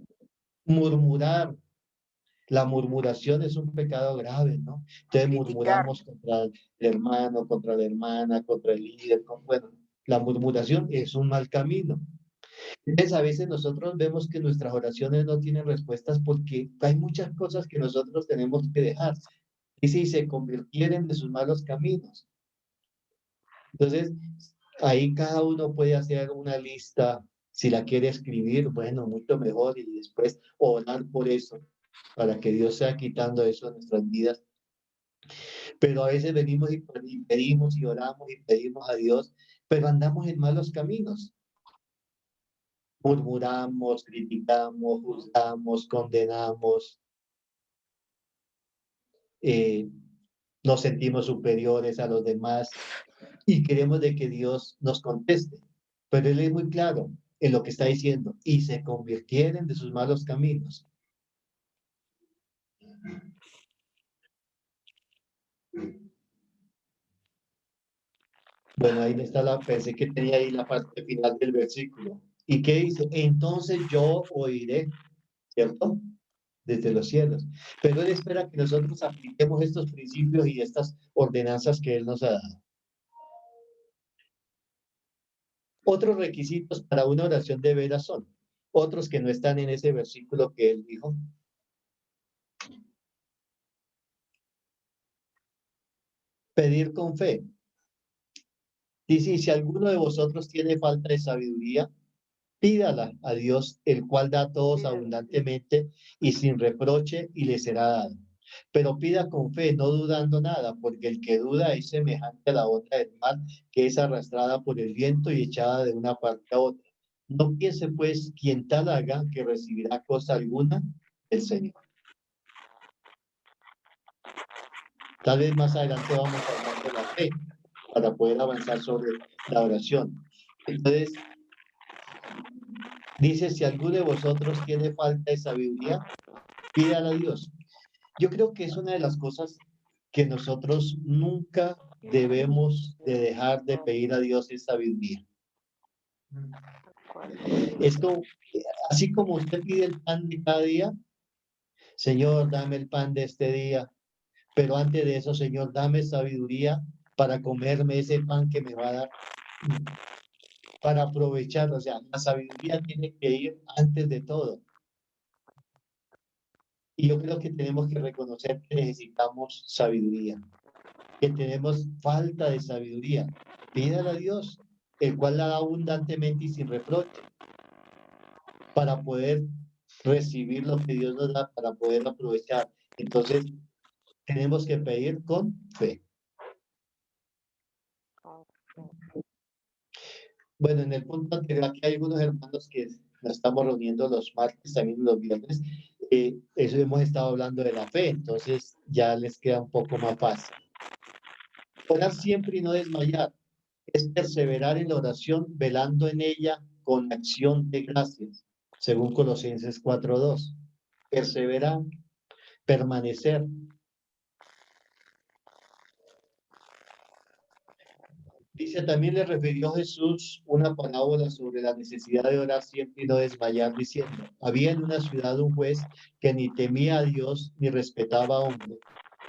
Murmurar. La murmuración es un pecado grave, ¿no? Entonces Criticar. murmuramos contra el hermano, contra la hermana, contra el líder. Bueno, la murmuración es un mal camino. Entonces a veces nosotros vemos que nuestras oraciones no tienen respuestas porque hay muchas cosas que nosotros tenemos que dejar. Dice, y se convirtieron de sus malos caminos. Entonces, ahí cada uno puede hacer una lista, si la quiere escribir, bueno, mucho mejor, y después orar por eso, para que Dios sea quitando eso de nuestras vidas. Pero a veces venimos y pedimos y oramos y pedimos a Dios, pero andamos en malos caminos. Murmuramos, criticamos, juzgamos, condenamos, nos sentimos superiores a los demás y queremos de que Dios nos conteste. Pero Él es muy claro en lo que está diciendo, y se convirtieron de sus malos caminos. Bueno, ahí está pensé que tenía ahí la parte final del versículo. ¿Y qué dice? Entonces yo oiré, ¿cierto? Desde los cielos. Pero Él espera que nosotros apliquemos estos principios y estas ordenanzas que Él nos ha dado. Otros requisitos para una oración de veras son otros que no están en ese versículo que Él dijo. Pedir con fe. Dice, si alguno de vosotros tiene falta de sabiduría, pídala a Dios, el cual da a todos abundantemente y sin reproche, y le será dado. Pero pida con fe, no dudando nada, porque el que duda es semejante a la onda del mar, que es arrastrada por el viento y echada de una parte a otra. No piense, pues, quien tal haga, que recibirá cosa alguna del Señor. Tal vez más adelante vamos a hablar de la fe, para poder avanzar sobre la oración. Entonces, dice, si alguno de vosotros tiene falta de sabiduría, pídala a Dios. Yo creo que es una de las cosas que nosotros nunca debemos de dejar de pedir a Dios es sabiduría. Es como, así como usted pide el pan de cada día, Señor, dame el pan de este día, pero antes de eso, Señor, dame sabiduría para comerme ese pan que me va a dar, para aprovechar. O sea, la sabiduría tiene que ir antes de todo. Y yo creo que tenemos que reconocer que necesitamos sabiduría, que tenemos falta de sabiduría. Pídale a Dios, el cual la da abundantemente y sin reproche, para poder recibir lo que Dios nos da, para poder aprovechar. Entonces, tenemos que pedir con fe. Bueno, en el punto anterior, aquí hay algunos hermanos que nos estamos reuniendo los martes, también los viernes. Eso hemos estado hablando de la fe, entonces ya les queda un poco más fácil. Orar siempre y no desmayar es perseverar en la oración, velando en ella con acción de gracias, según Colosenses 4:2. Perseverar, permanecer. Dice, también le refirió Jesús una parábola sobre la necesidad de orar siempre y no desmayar, diciendo, había en una ciudad un juez que ni temía a Dios ni respetaba a hombre.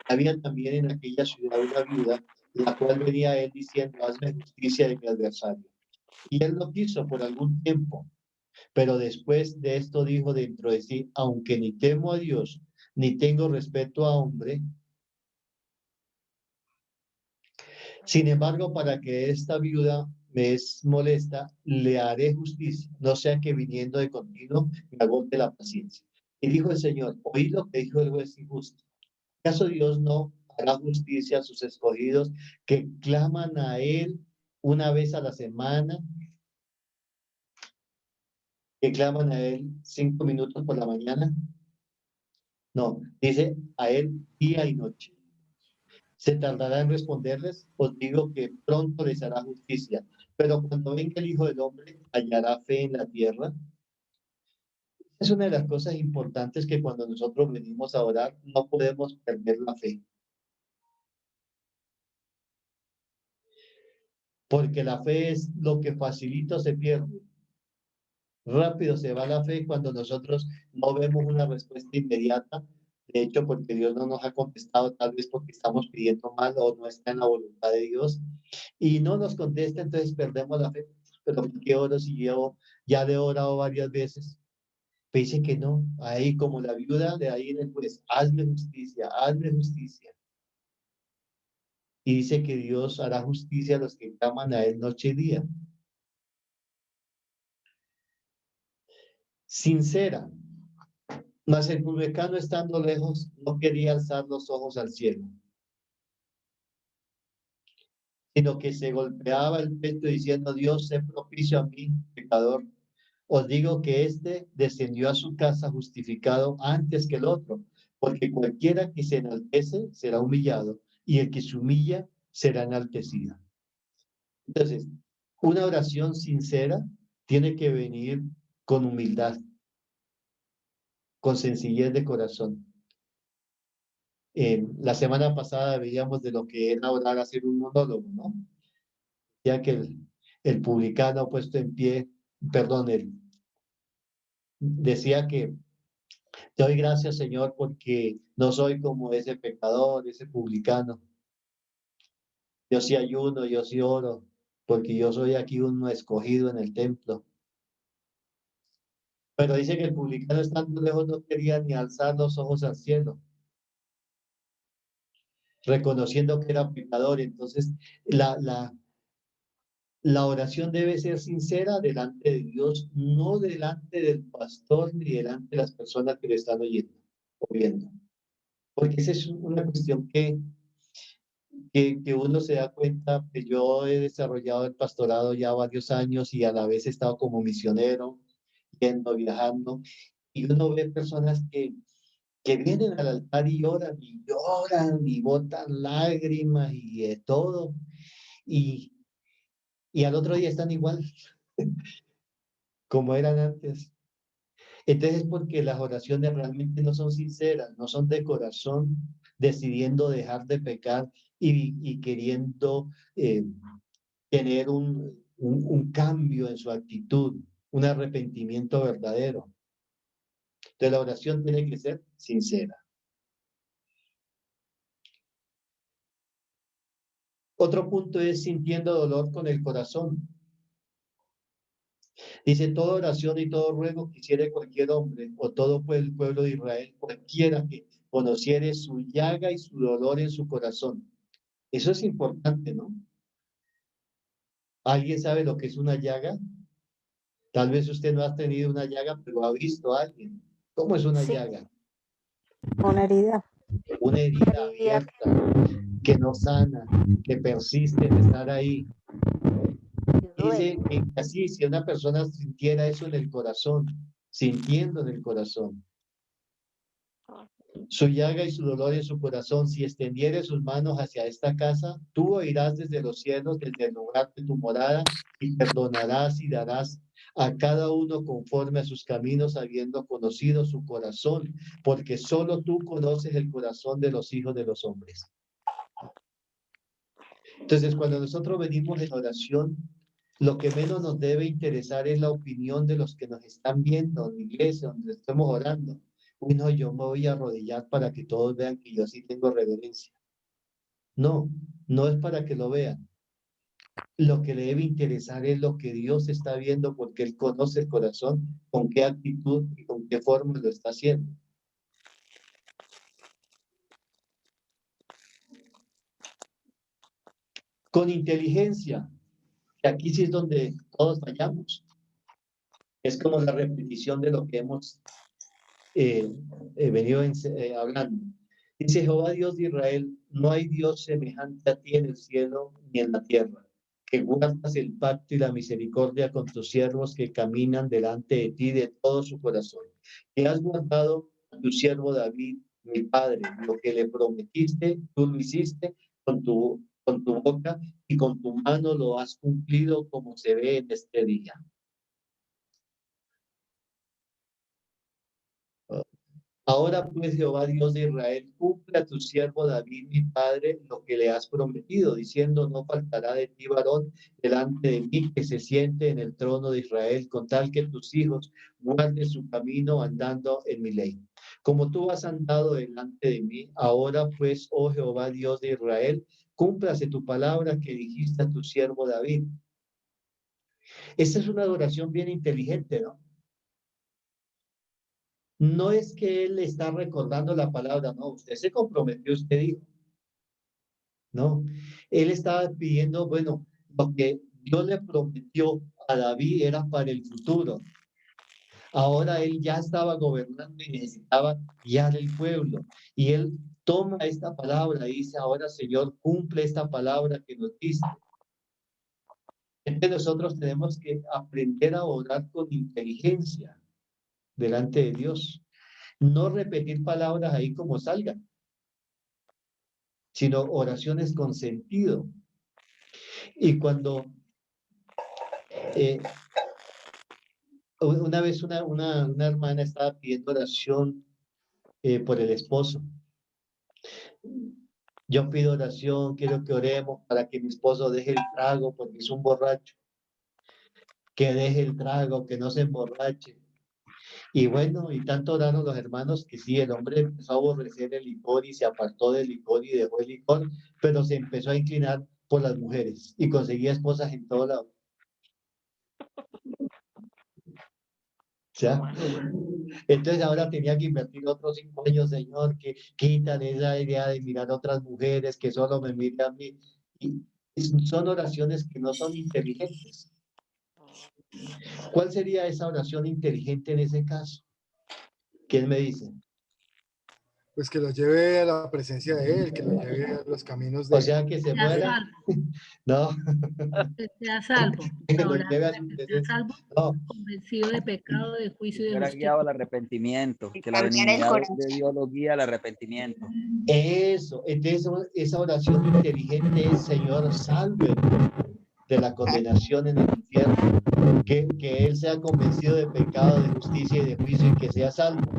Había también en aquella ciudad una viuda, la cual venía a él diciendo, hazme justicia de mi adversario. Y él lo quiso por algún tiempo, pero después de esto dijo dentro de sí, aunque ni temo a Dios, ni tengo respeto a hombre, sin embargo, para que esta viuda me es molesta, le haré justicia, no sea que viniendo de continuo me agote la paciencia. Y dijo el Señor, oí lo que dijo el juez injusto. ¿Acaso Dios no hará justicia a sus escogidos que claman a Él una vez a la semana? Que claman a Él 5 minutos por la mañana. No, dice a Él día y noche. ¿Se tardará en responderles? Os digo que pronto les hará justicia. Pero cuando venga el Hijo del Hombre, ¿hallará fe en la tierra? Es una de las cosas importantes que cuando nosotros venimos a orar, no podemos perder la fe. Porque la fe es lo que facilita o se pierde. Rápido se va la fe cuando nosotros no vemos una respuesta inmediata. De hecho, porque Dios no nos ha contestado, tal vez porque estamos pidiendo mal o no está en la voluntad de Dios. Y no nos contesta, entonces perdemos la fe. Pero ¿qué oro si yo ya le he orado varias veces? Me dice que no. Ahí como la viuda de ahí después, hazme justicia, hazme justicia. Y dice que Dios hará justicia a los que claman a Él noche y día. Sincera. Mas el publicano, estando lejos, no quería alzar los ojos al cielo, sino que se golpeaba el pecho diciendo: Dios, sé propicio a mí, pecador. Os digo que éste descendió a su casa justificado antes que el otro, porque cualquiera que se enaltece será humillado, y el que se humilla será enaltecido. Entonces, una oración sincera tiene que venir con humildad, con sencillez de corazón. La semana pasada veíamos de lo que era orar, hacer un monólogo, ¿no? Ya que el publicano puesto en pie, perdón, decía que te doy gracias, Señor, porque no soy como ese pecador, ese publicano. Yo sí ayuno, yo sí oro, porque yo soy aquí uno escogido en el templo. Pero dice que el publicano, estando lejos, no quería ni alzar los ojos al cielo, reconociendo que era pecador. Entonces, la oración debe ser sincera delante de Dios, no delante del pastor ni delante de las personas que le están oyendo o viendo. Porque esa es una cuestión que uno se da cuenta. Que yo he desarrollado el pastorado ya varios años y a la vez he estado como misionero, yendo, viajando, y uno ve personas que vienen al altar y lloran y botan lágrimas y de todo, y al otro día están igual como eran antes. Entonces, porque las oraciones realmente no son sinceras, no son de corazón, decidiendo dejar de pecar y queriendo tener un cambio en su actitud, un arrepentimiento verdadero. Entonces, la oración tiene que ser sincera. Otro punto es sintiendo dolor con el corazón. Dice: toda oración y todo ruego quisiera cualquier hombre o todo el pueblo de Israel, cualquiera que conociere su llaga y su dolor en su corazón. Eso es importante, ¿no? ¿Alguien sabe lo que es una llaga? Tal vez usted no ha tenido una llaga, pero ha visto a alguien. ¿Cómo es una Sí. llaga? Una herida. Una herida abierta, que no sana, que persiste en estar ahí. Dice que así, si una persona sintiera eso en el corazón, sintiendo en el corazón, su llaga y su dolor en su corazón, si extendiere sus manos hacia esta casa, tú oirás desde los cielos, desde el lugar de tu morada, y perdonarás y darás a cada uno conforme a sus caminos, habiendo conocido su corazón, porque solo tú conoces el corazón de los hijos de los hombres. Entonces, cuando nosotros venimos en oración, lo que menos nos debe interesar es la opinión de los que nos están viendo en la iglesia, donde estamos orando. Uy, no, yo me voy a arrodillar para que todos vean que yo sí tengo reverencia. No, no es para que lo vean. Lo que le debe interesar es lo que Dios está viendo, porque Él conoce el corazón, con qué actitud y con qué forma lo está haciendo. Con inteligencia, que aquí sí es donde todos fallamos. Es como la repetición de lo que hemos venido hablando. Dice: Jehová Dios de Israel, no hay Dios semejante a ti en el cielo ni en la tierra, que guardas el pacto y la misericordia con tus siervos que caminan delante de ti de todo su corazón, que has guardado a tu siervo David, mi padre. Lo que le prometiste, tú lo hiciste, con tu boca y con tu mano lo has cumplido como se ve en este día. Ahora pues, Jehová Dios de Israel, cumple a tu siervo David, mi padre, lo que le has prometido, diciendo, no faltará de ti varón delante de mí que se siente en el trono de Israel, con tal que tus hijos guarden su camino andando en mi ley. Como tú has andado delante de mí, ahora pues, oh Jehová Dios de Israel, cúmplase tu palabra que dijiste a tu siervo David. Esta es una adoración bien inteligente, ¿no? No es que él está recordando la palabra, no, usted se comprometió, usted dijo, no, él estaba pidiendo, bueno, lo que Dios le prometió a David era para el futuro. Ahora él ya estaba gobernando y necesitaba guiar el pueblo. Y él toma esta palabra y dice, ahora Señor, cumple esta palabra que nos diste. Entonces nosotros tenemos que aprender a orar con inteligencia delante de Dios. No repetir palabras ahí como salgan, sino oraciones con sentido. Y cuando una vez una hermana estaba pidiendo oración por el esposo. Yo pido oración, quiero que oremos para que mi esposo deje el trago porque es un borracho. Que deje el trago, que no se emborrache. Y bueno, y tanto oraron los hermanos que sí, el hombre empezó a aborrecer el licor y se apartó del licor y dejó el licor, pero se empezó a inclinar por las mujeres y conseguía esposas en todo lado. ¿Ya? Entonces ahora tenía que invertir otros 5 años, Señor, que quitan esa idea de mirar a otras mujeres, que solo me miran a mí. Y son oraciones que no son inteligentes. ¿Cuál sería esa oración inteligente en ese caso? ¿Quién me dice? Pues que lo lleve a la presencia de Él, que lo lleve a los caminos de O sea, que se muera. No. Que sea salvo. Que lo Ahora, lleve a su que sea presencia. salvo, No. convencido de pecado, de juicio y de Fuera justicia. guiado al arrepentimiento, que la Cambiar el benignidad corazón. de Dios lo guía al arrepentimiento. Eso. Entonces, esa oración inteligente es, Señor, salve de la condenación en el infierno. Que Él sea convencido de pecado, de justicia y de juicio y que sea salvo.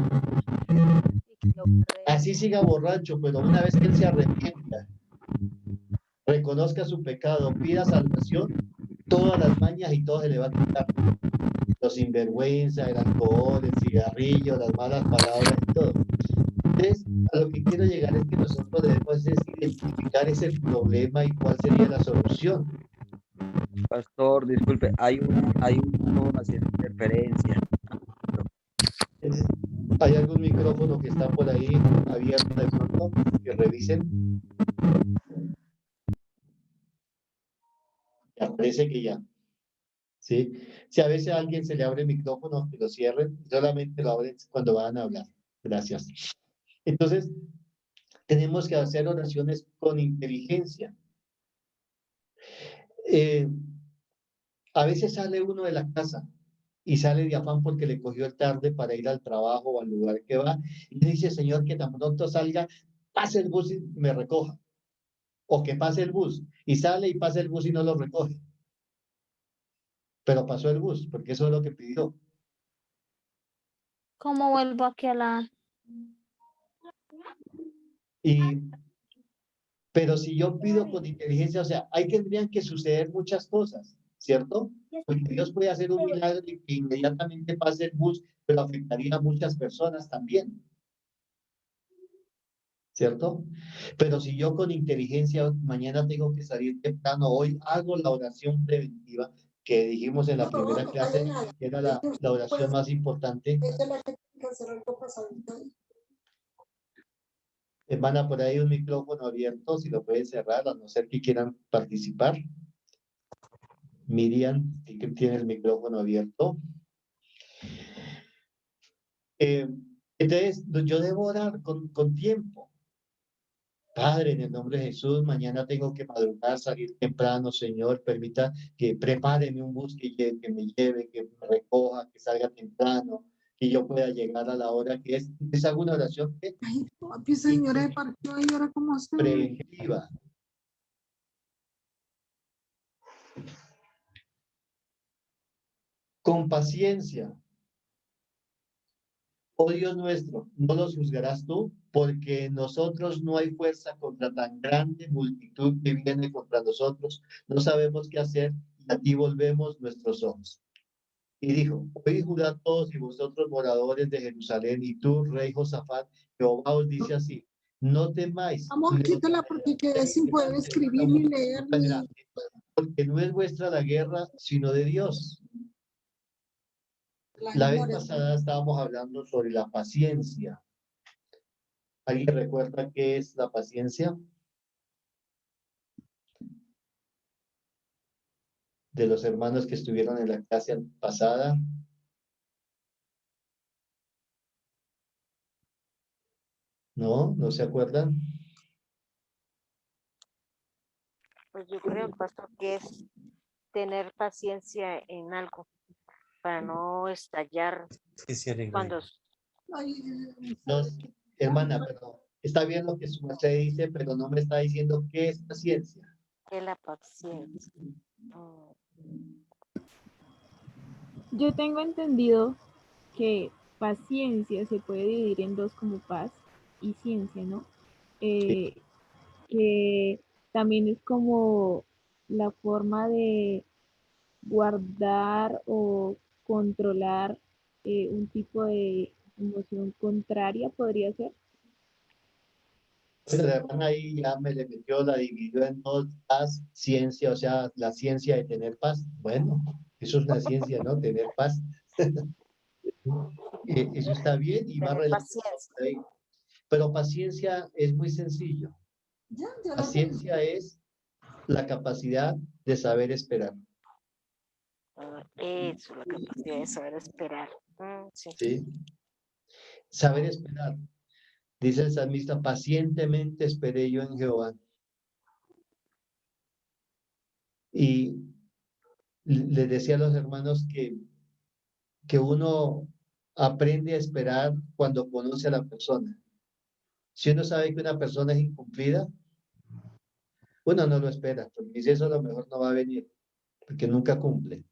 Así siga borracho, pero una vez que Él se arrepienta, reconozca su pecado, pida salvación, todas las mañas y todo se le va a quitar. Los sinvergüenza, el alcohol, el cigarrillo, las malas palabras y todo. Entonces, a lo que quiero llegar es que nosotros debemos identificar ese problema y cuál sería la solución. Pastor, disculpe, hay un haciendo interferencia. ¿Hay algún micrófono que está por ahí abierto de pronto? Que revisen. Ya, parece que ya. ¿Sí? Si a veces a alguien se le abre el micrófono, que lo cierren, solamente lo abren cuando van a hablar. Gracias. Entonces, tenemos que hacer oraciones con inteligencia. A veces sale uno de la casa y sale de afán porque le cogió el tarde para ir al trabajo o al lugar que va y dice, Señor, que tan pronto salga, pase el bus y me recoja. O que pase el bus y sale y pasa el bus y no lo recoge. Pero pasó el bus, porque eso es lo que pidió. ¿Cómo vuelvo aquí a la...? Pero si yo pido con inteligencia, o sea, ahí tendrían que suceder muchas cosas, ¿cierto? Porque Dios puede hacer un milagro y que inmediatamente pase el bus, pero afectaría a muchas personas también, ¿cierto? Pero si yo con inteligencia mañana tengo que salir temprano, hoy hago la oración preventiva que dijimos en la primera clase, que era la oración más importante. Hermana, por ahí un micrófono abierto, si lo pueden cerrar, a no ser que quieran participar. Miriam, que tiene el micrófono abierto. Entonces, yo debo orar con tiempo. Padre, en el nombre de Jesús, mañana tengo que madrugar, salir temprano, Señor, permita que prepáreme un bus que me lleve, que me recoja, que salga temprano, que yo pueda llegar a la hora que es. Es alguna oración que Ay, papi, señora, ¿de partió ahí ahora cómo está? preventiva. Con paciencia. Oh Dios nuestro, no los juzgarás tú, porque en nosotros no hay fuerza contra tan grande multitud que viene contra nosotros. No sabemos qué hacer y a ti volvemos nuestros ojos. Y dijo, oíd Judá todos y vosotros moradores de Jerusalén, y tú, rey Josafat, Jehová os dice así, no temáis. Vamos, quítala porque quedé sin poder escribir ni leer. Porque no es vuestra la guerra, sino de Dios. La vez pasada estábamos hablando sobre la paciencia. ¿Alguien recuerda qué es la paciencia? De los hermanos que estuvieron en la clase pasada. ¿No? ¿No se acuerdan? Pues yo creo, pastor, que es tener paciencia en algo para no estallar cuando... Los, hermana, perdón. Está bien lo que su merced dice, pero no me está diciendo qué es paciencia. Es la paciencia. Yo tengo entendido que paciencia se puede dividir en dos como paz y ciencia, ¿no? Que también es como la forma de guardar o controlar un tipo de emoción contraria, podría ser. Pues la hermana ahí ya me le metió, la dividió en dos, paz, ciencia, o sea, la ciencia de tener paz. Bueno, eso es una ciencia, ¿no? Tener paz. Eso está bien y va relacionado por ahí. Pero paciencia es muy sencillo. Paciencia es la capacidad de saber esperar. Eso, la capacidad de saber esperar. Sí. ¿Sí? Saber esperar. Dice el salmista, pacientemente esperé yo en Jehová. Y les decía a los hermanos que uno aprende a esperar cuando conoce a la persona. Si uno sabe que una persona es incumplida, uno no lo espera, porque dice eso a lo mejor no va a venir, porque nunca cumple.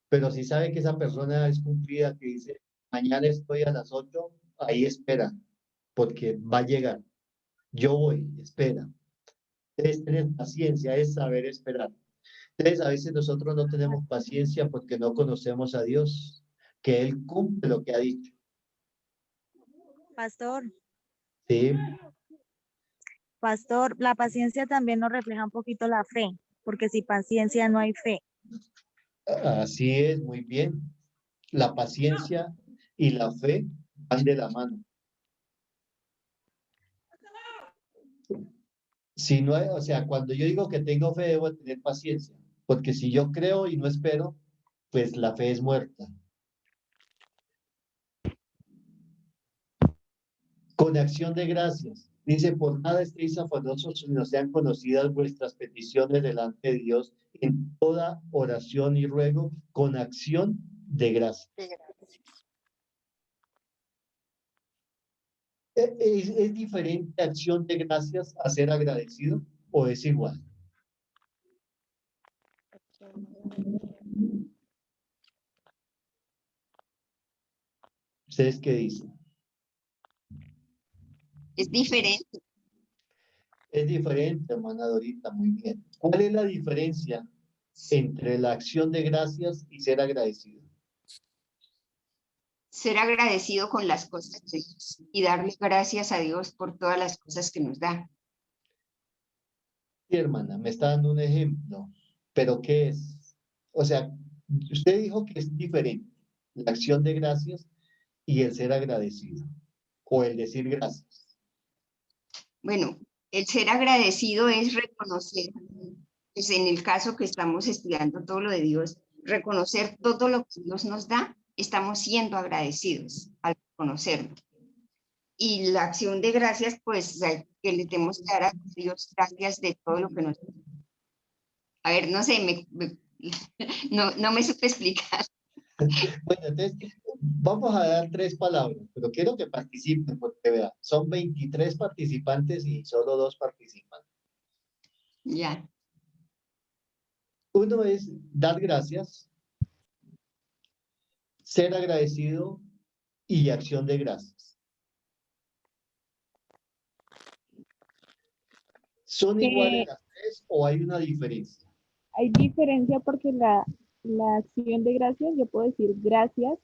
Pero si sabe que esa persona es cumplida, que dice, mañana estoy a las 8, ahí espera, porque va a llegar. Yo voy, espera. Es tener paciencia, es saber esperar. Entonces, a veces nosotros no tenemos paciencia porque no conocemos a Dios, que Él cumple lo que ha dicho. Pastor, Sí, pastor, la paciencia también nos refleja un poquito la fe, porque sin paciencia no hay fe. así es, muy bien. La paciencia y la fe van de la mano. Si no hay, o sea, cuando yo digo que tengo fe, debo tener paciencia, porque si yo creo y no espero, pues la fe es muerta. Con acción de gracias. Dice, por nada estéis afanosos, sino sean conocidas vuestras peticiones delante de Dios en toda oración y ruego, con acción de gracias. ¿Es diferente acción de gracias a ser agradecido o es igual? ¿Ustedes qué dicen? Es diferente. Es diferente, hermana Dorita, muy bien. ¿Cuál es la diferencia entre la acción de gracias y ser agradecido? Ser agradecido con las cosas de Dios y darle gracias a Dios por todas las cosas que nos da. Sí, hermana, me está dando un ejemplo, pero ¿qué es? O sea, usted dijo que es diferente la acción de gracias y el ser agradecido o el decir gracias. Bueno, el ser agradecido es reconocer, pues en el caso que estamos estudiando todo lo de Dios, reconocer todo lo que Dios nos da, estamos siendo agradecidos al reconocerlo. Y la acción de gracias, pues que le tenemos que dar a Dios gracias de todo lo que nos da. A ver, no sé, no me supe explicar. Bueno, entonces, vamos a dar 3 palabras, pero quiero que participen porque vean, son 23 participantes y solo 2 participan. Ya. Uno es dar gracias, ser agradecido y acción de gracias. ¿Son iguales las tres o hay una diferencia? Hay diferencia porque la acción de gracias, yo puedo decir gracias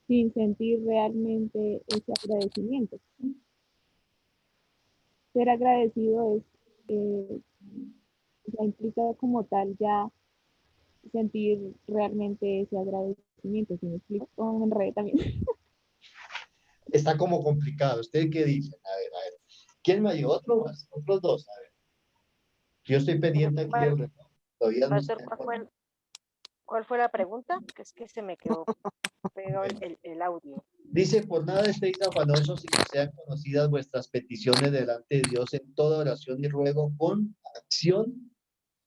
sin sentir realmente ese agradecimiento. Ser agradecido es, ya implica como tal ya sentir realmente ese agradecimiento. Si me explico, como me enredé también. Está como complicado. ¿Ustedes qué dicen? A ver, a ver. ¿Quién me ayudó? ¿Otro más? Otros dos. A ver. Yo estoy pendiente aquí del reloj. Todavía no Pastor, ¿cuál fue la pregunta? Que es que se me quedó pegado el audio. Dice, por nada estéis afanosos, sino sean conocidas vuestras peticiones delante de Dios en toda oración y ruego con acción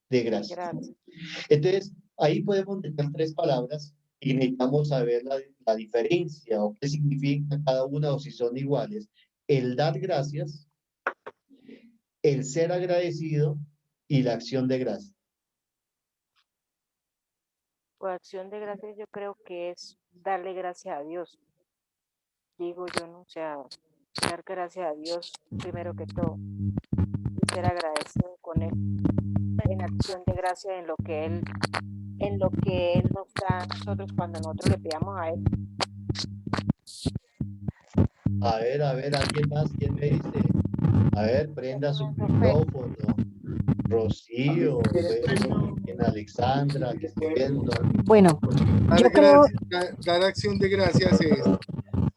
de gracias. Gracias. Entonces, ahí podemos meter tres palabras y necesitamos saber la diferencia o qué significa cada una o si son iguales. El dar gracias, el ser agradecido y la acción de gracias. Por acción de gracias yo creo que es darle gracias a Dios. Digo yo, ¿no? O sea, dar gracias a Dios primero que todo. Y ser agradecido con Él. En acción de gracias en lo que Él nos da a nosotros cuando nosotros le pidamos a Él. A ver, ¿alguien más? ¿Quién me dice? A ver, prenda su micrófono. Rocío, en Alexandra, que estoy viendo. Bueno, yo creo... Dar acción de gracias es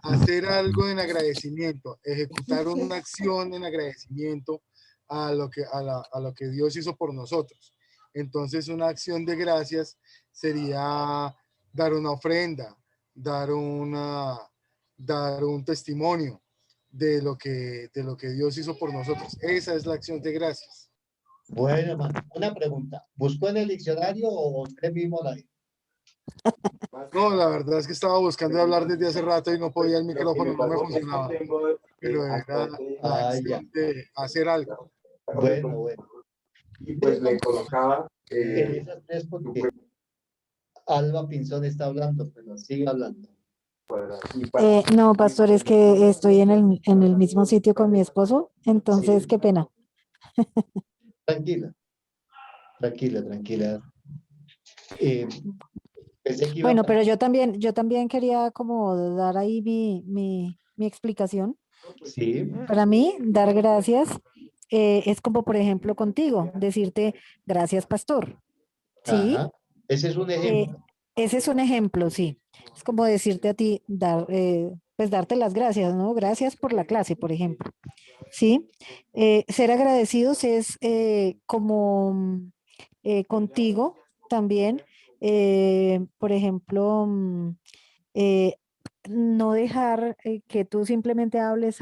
hacer algo en agradecimiento, ejecutar una acción en agradecimiento a lo que Dios hizo por nosotros. Entonces, una acción de gracias sería dar una ofrenda, dar un testimonio de lo que Dios hizo por nosotros. Esa es la acción de gracias. Bueno, hermano, una pregunta. ¿Buscó en el diccionario o usted mismo la dijo? No, la verdad es que estaba buscando hablar desde hace rato y no podía, el micrófono no me funcionaba. Pero era la acción de hacer algo. Bueno. Y pues le colocaba... En esas tres porque Alba Pinzón está hablando, pero sigue hablando. No, pastor, es que estoy en el mismo sitio con mi esposo, entonces qué pena. Tranquila. Bueno, pero yo también quería como dar ahí mi explicación. Sí. Para mí, dar gracias es como, por ejemplo, contigo, decirte gracias, pastor. ¿Sí? Ajá. Ese es un ejemplo. Ese es un ejemplo, sí. Es como decirte a ti, pues darte las gracias, ¿no? Gracias por la clase, por ejemplo. ¿Sí? Ser agradecidos es como contigo también, por ejemplo, no dejar que tú simplemente hables,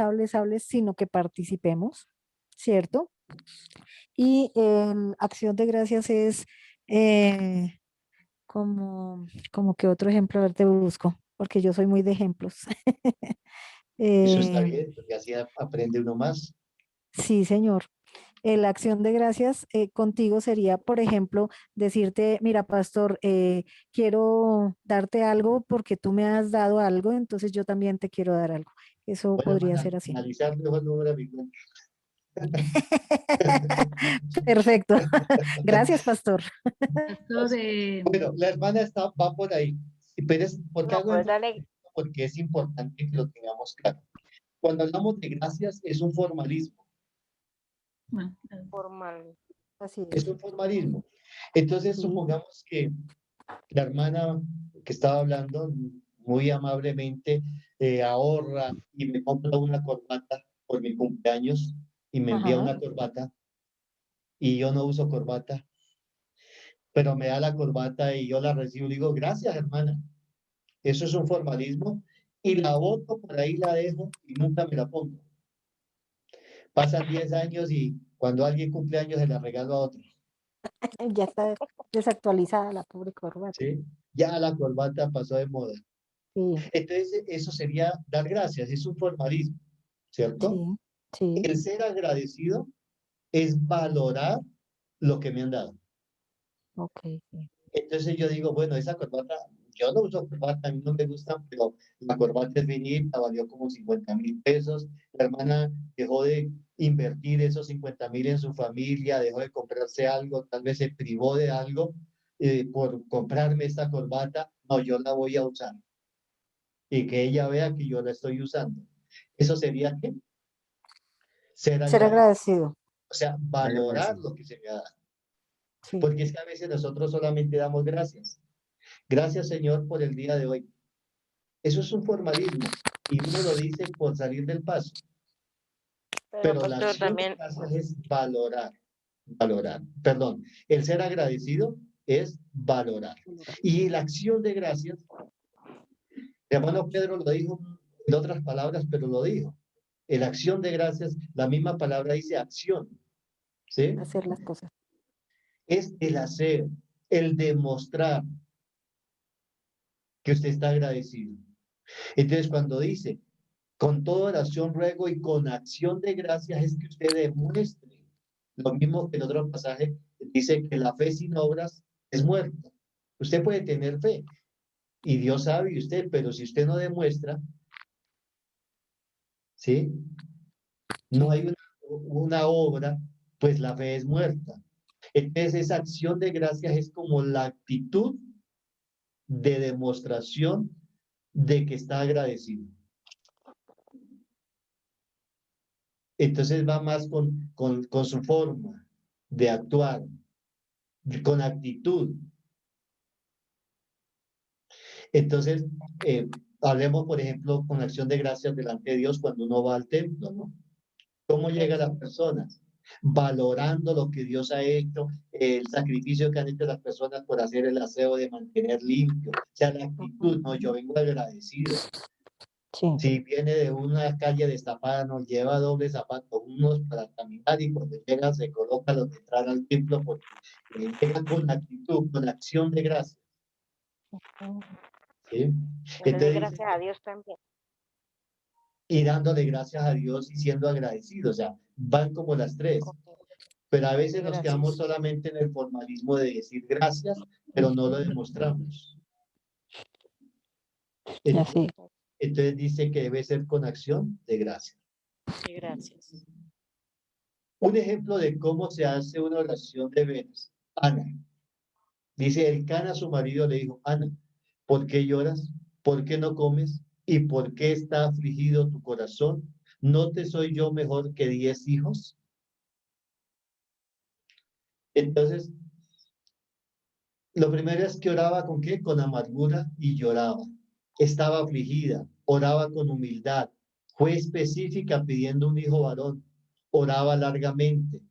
sino que participemos, ¿cierto? Y acción de gracias es como que otro ejemplo, a ver, te busco, porque yo soy muy de ejemplos. Eso está bien, porque así aprende uno más. Sí, señor. La acción de gracias contigo sería, por ejemplo, decirte, mira, pastor, quiero darte algo porque tú me has dado algo, entonces yo también te quiero dar algo. Eso Bueno, podría hermana, ser así. analizar mejor número de mi cuenta. Perfecto. Gracias, pastor. Bueno, la hermana va por ahí. Pero ¿por qué No, hago pues énfasis? Porque es importante que lo tengamos claro. Cuando hablamos de gracias, es un formalismo. Formal. Así Es un formalismo. Entonces, supongamos que la hermana que estaba hablando muy amablemente ahorra y me compra una corbata por mi cumpleaños y me envía una corbata y yo no uso corbata, pero me da la corbata y yo la recibo y digo, gracias, hermana. Eso es un formalismo y la boto por ahí, la dejo y nunca me la pongo. Pasan 10 años y cuando alguien cumple años se la regalo a otro. Ya está desactualizada la pobre corbata. ¿Sí? Ya la corbata pasó de moda. Sí. Entonces, eso sería dar gracias, es un formalismo, ¿cierto? Sí. El ser agradecido es valorar lo que me han dado. Ok, sí. Entonces yo digo, bueno, esa corbata, yo no uso corbata, a mí no me gusta, pero la corbata es finita, valió como 50.000 pesos. La hermana dejó de invertir esos 50.000 en su familia, dejó de comprarse algo, tal vez se privó de algo por comprarme esta corbata. No, yo la voy a usar y que ella vea que yo la estoy usando. ¿Eso sería qué? Ser Ser agradecido. agradecido. O sea, valorar lo que se me da. Sí. Porque es que a veces nosotros solamente damos gracias. Gracias, Señor, por el día de hoy. Eso es un formalismo y uno lo dice por salir del paso. Pero la pastor, acción de también, gracias es valorar. Perdón, el ser agradecido es valorar. Y la acción de gracias, el hermano Pedro lo dijo en otras palabras, pero lo dijo. En la acción de gracias, la misma palabra dice acción. ¿Sí? Hacer las cosas. Es el hacer, el demostrar que usted está agradecido. Entonces, cuando dice, con toda oración ruego y con acción de gracias, es que usted demuestre. Lo mismo que en otro pasaje dice que la fe sin obras es muerta. Usted puede tener fe y Dios sabe y usted, pero si usted no demuestra, ¿sí? No hay una obra, pues la fe es muerta. Entonces, esa acción de gracias es como la actitud de demostración de que está agradecido. Entonces va más con su forma de actuar, con actitud. Entonces, hablemos, por ejemplo, con acción de gracias delante de Dios cuando uno va al templo, ¿no? ¿Cómo llegan las personas? Valorando lo que Dios ha hecho, el sacrificio que han hecho las personas por hacer el aseo de mantener limpio. O sea, la actitud, no, yo vengo agradecido. Sí. Si viene de una calle destapada, nos lleva doble zapato, unos para caminar y cuando llega se coloca los de entrar al templo porque llega con actitud, con acción de gracias. ¿Sí? darle gracias a Dios también. Y dándole gracias a Dios y siendo agradecidos, o sea, van como las tres. Pero a veces nos quedamos solamente en el formalismo de decir gracias, pero no lo demostramos. Así. Entonces dice que debe ser con acción de gracias. Sí, gracias. Un ejemplo de cómo se hace una oración de veras. Ana. Dice, el Cana a su marido le dijo, Ana, ¿por qué lloras? ¿Por qué no comes? ¿Y por qué está afligido tu corazón? ¿No te soy yo mejor que 10 hijos? Entonces, lo primero es que oraba con qué? Con amargura y lloraba. Estaba afligida, oraba con humildad. Fue específica pidiendo un hijo varón. Oraba largamente,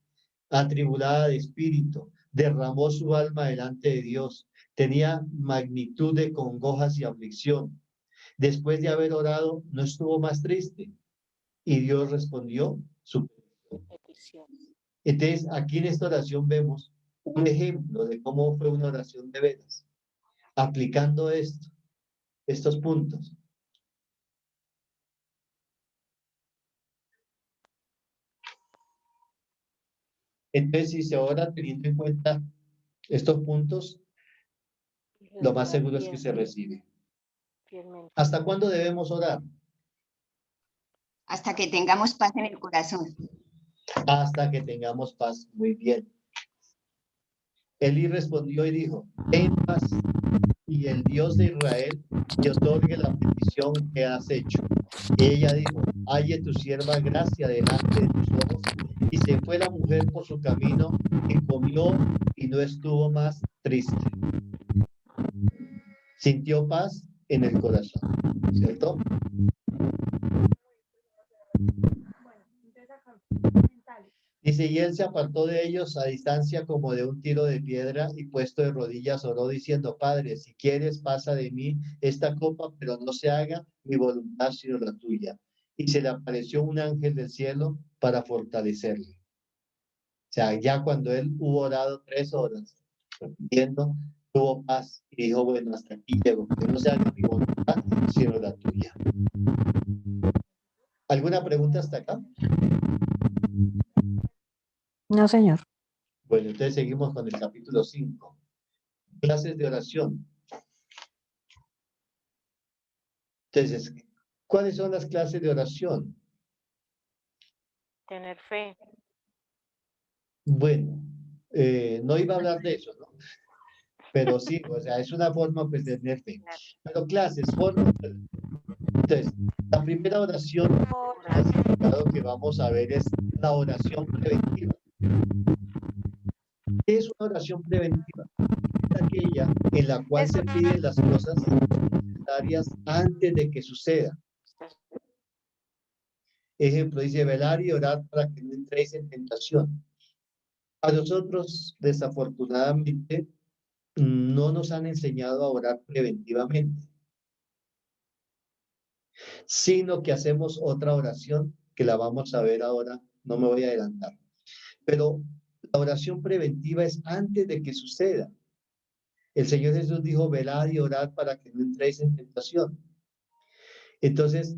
atribulada de espíritu. Derramó su alma delante de Dios. Tenía magnitud de congojas y aflicción. Después de haber orado, no estuvo más triste. Y Dios respondió su petición. Entonces, aquí en esta oración vemos un ejemplo de cómo fue una oración de veras, aplicando estos puntos. Entonces, si se ora teniendo en cuenta estos puntos, lo más seguro es que se recibe. ¿Hasta cuándo debemos orar? Hasta que tengamos paz en el corazón. Hasta que tengamos paz. Muy bien. Elí respondió y dijo, ten paz, y el Dios de Israel te otorgue la petición que has hecho. Y ella dijo, halle tu sierva gracia delante de tus ojos. Y se fue la mujer por su camino y comió y no estuvo más triste. Sintió paz en el corazón, ¿cierto? Dice, y él se apartó de ellos a distancia como de un tiro de piedra y puesto de rodillas oró diciendo, Padre, si quieres pasa de mí esta copa, pero no se haga mi voluntad sino la tuya. Y se le apareció un ángel del cielo para fortalecerle. O sea, ya cuando él hubo orado 3 horas, repitiendo, tuvo paz y dijo, bueno, hasta aquí llego, que no se haga mi voluntad sino la tuya. ¿Alguna pregunta hasta acá? No, señor. Bueno, entonces seguimos con el capítulo 5. clases de oración. Entonces, ¿cuáles son las clases de oración? Tener fe. Bueno, no iba a hablar de eso, ¿no? Pero sí, o sea, es una forma pues de tener fe. Pero clases, formas. Entonces, la primera oración que vamos a ver es la oración preventiva. ¿Qué es una oración preventiva? Es aquella en la cual se piden las cosas necesarias antes de que suceda. Ejemplo, dice, velar y orar para que no entréis en tentación. A nosotros, desafortunadamente, no nos han enseñado a orar preventivamente, sino que hacemos otra oración que la vamos a ver ahora, no me voy a adelantar. Pero la oración preventiva es antes de que suceda. El Señor Jesús dijo, velad y orad para que no entréis en tentación. Entonces,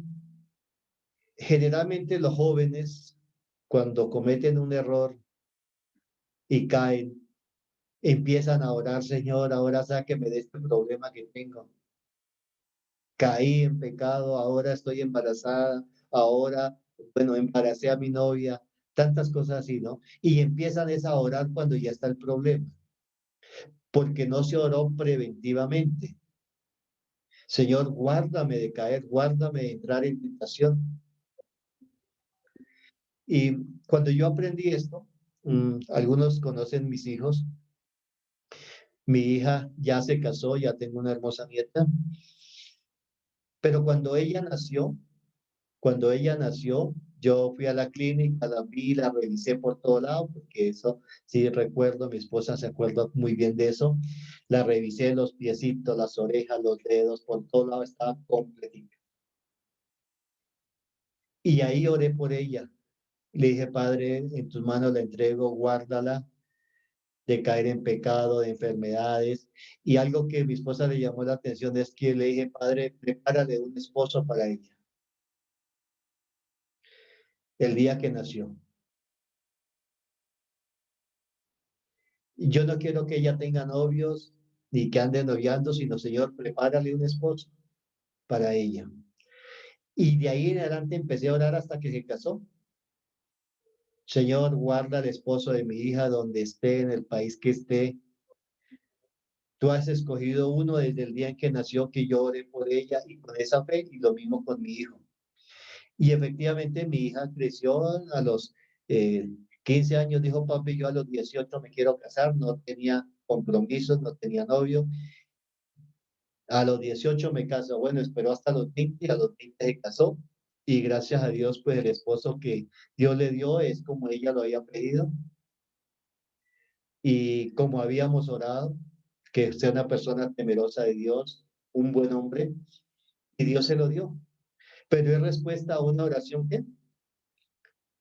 generalmente los jóvenes, cuando cometen un error y caen, empiezan a orar, Señor, ahora sáqueme de este problema que tengo. Caí en pecado, ahora estoy embarazada, ahora, bueno, embaracé a mi novia, tantas cosas así, ¿no? Y empiezan a orar cuando ya está el problema, porque no se oró preventivamente. Señor, guárdame de caer, guárdame de entrar en tentación. Y cuando yo aprendí esto, algunos conocen mis hijos. Mi hija ya se casó, ya tengo una hermosa nieta. Pero cuando ella nació, yo fui a la clínica, la vi, la revisé por todo lado, porque eso sí recuerdo, mi esposa se acuerda muy bien de eso. La revisé, los piecitos, las orejas, los dedos, por todo lado estaba completita. Y ahí oré por ella. Le dije, Padre, en tus manos la entrego, guárdala de caer en pecado, de enfermedades. Y algo que mi esposa le llamó la atención es que le dije, Padre, prepárale un esposo para ella. El día que nació. Y yo no quiero que ella tenga novios ni que ande noviando, sino, Señor, prepárale un esposo para ella. Y de ahí en adelante empecé a orar hasta que se casó. Señor, guarda al esposo de mi hija donde esté, en el país que esté. Tú has escogido uno desde el día en que nació, que yo oré por ella y con esa fe, y lo mismo con mi hijo. Y efectivamente mi hija creció a los 15 años, dijo, papi, yo a los 18 me quiero casar, no tenía compromisos, no tenía novio. A los 18 me caso, bueno, esperó hasta los 20, a los 20 se casó, y gracias a Dios, pues el esposo que Dios le dio es como ella lo había pedido, y como habíamos orado, que sea una persona temerosa de Dios, un buen hombre, y Dios se lo dio. Pero es respuesta a una oración ¿qué?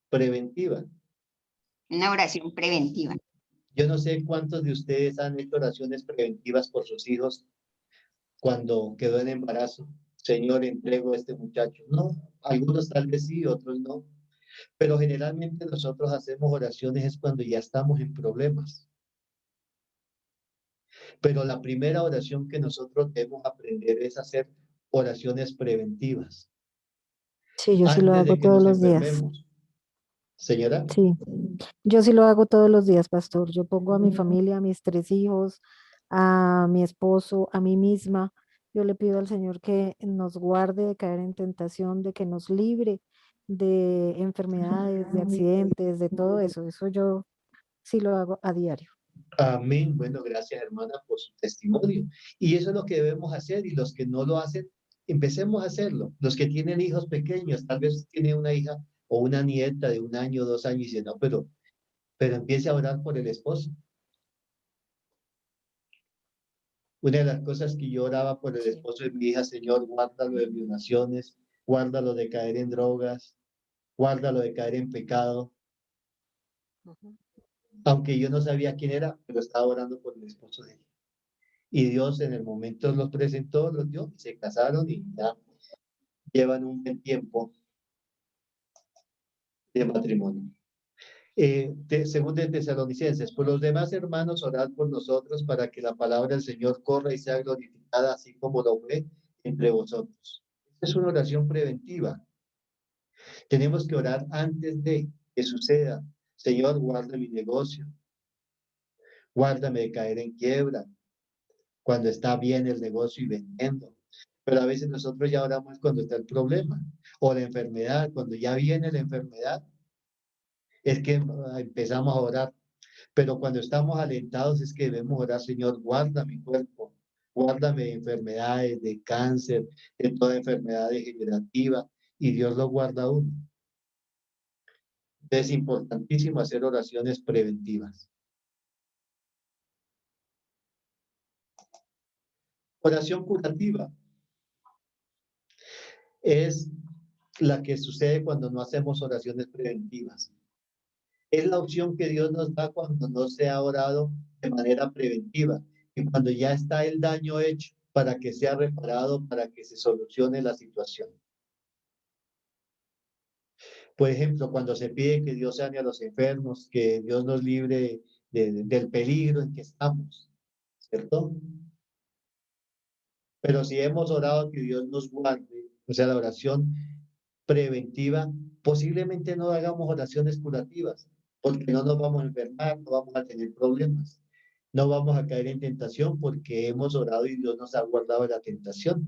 Preventiva. Una oración preventiva. Yo no sé cuántos de ustedes han hecho oraciones preventivas por sus hijos cuando quedó en embarazo. Señor, entrego a este muchacho. No, algunos tal vez sí, otros no. Pero generalmente nosotros hacemos oraciones es cuando ya estamos en problemas. Pero la primera oración que nosotros debemos aprender es hacer oraciones preventivas. Sí, yo sí lo Antes hago de que todos nos los días. enfermemos. Señora. Sí, yo sí lo hago todos los días, pastor. Yo pongo a mi familia, a mis 3 hijos, a mi esposo, a mí misma. Yo le pido al Señor que nos guarde de caer en tentación, de que nos libre de enfermedades, de accidentes, de todo eso. Eso yo sí lo hago a diario. Amén. Bueno, gracias, hermana, por su testimonio. Y eso es lo que debemos hacer, y los que no lo hacen, empecemos a hacerlo. Los que tienen hijos pequeños, tal vez tiene una hija o una nieta de 1 año, 2 años, y dice, no, pero empiece a orar por el esposo. Una de las cosas que yo oraba por el esposo de mi hija, Señor, guárdalo de violaciones, guárdalo de caer en drogas, guárdalo de caer en pecado. Aunque yo no sabía quién era, pero estaba orando por el esposo de ella. Y Dios en el momento los presentó, los dio, y se casaron y ya llevan un buen tiempo de matrimonio. Según de Tesalonicenses, por los demás hermanos, orad por nosotros para que la palabra del Señor corra y sea glorificada, así como lo fue entre vosotros. Esta es una oración preventiva. Tenemos que orar antes de que suceda. Señor, guarda mi negocio. Guárdame de caer en quiebra cuando está bien el negocio y vendiendo. Pero a veces nosotros ya oramos cuando está el problema o la enfermedad. Cuando ya viene la enfermedad, es que empezamos a orar. Pero cuando estamos alentados es que debemos orar, Señor, guarda mi cuerpo, guárdame de enfermedades, de cáncer, de toda enfermedad degenerativa, y Dios lo guarda a uno. Es importantísimo hacer oraciones preventivas. Oración curativa es la que sucede cuando no hacemos oraciones preventivas. Es la opción que Dios nos da cuando no se ha orado de manera preventiva y cuando ya está el daño hecho para que sea reparado, para que se solucione la situación. Por ejemplo, cuando se pide que Dios sane a los enfermos, que Dios nos libre del peligro en que estamos, ¿cierto? Pero si hemos orado que Dios nos guarde, o sea, la oración preventiva, posiblemente no hagamos oraciones curativas, porque no nos vamos a enfermar, no vamos a tener problemas, no vamos a caer en tentación porque hemos orado y Dios nos ha guardado de la tentación.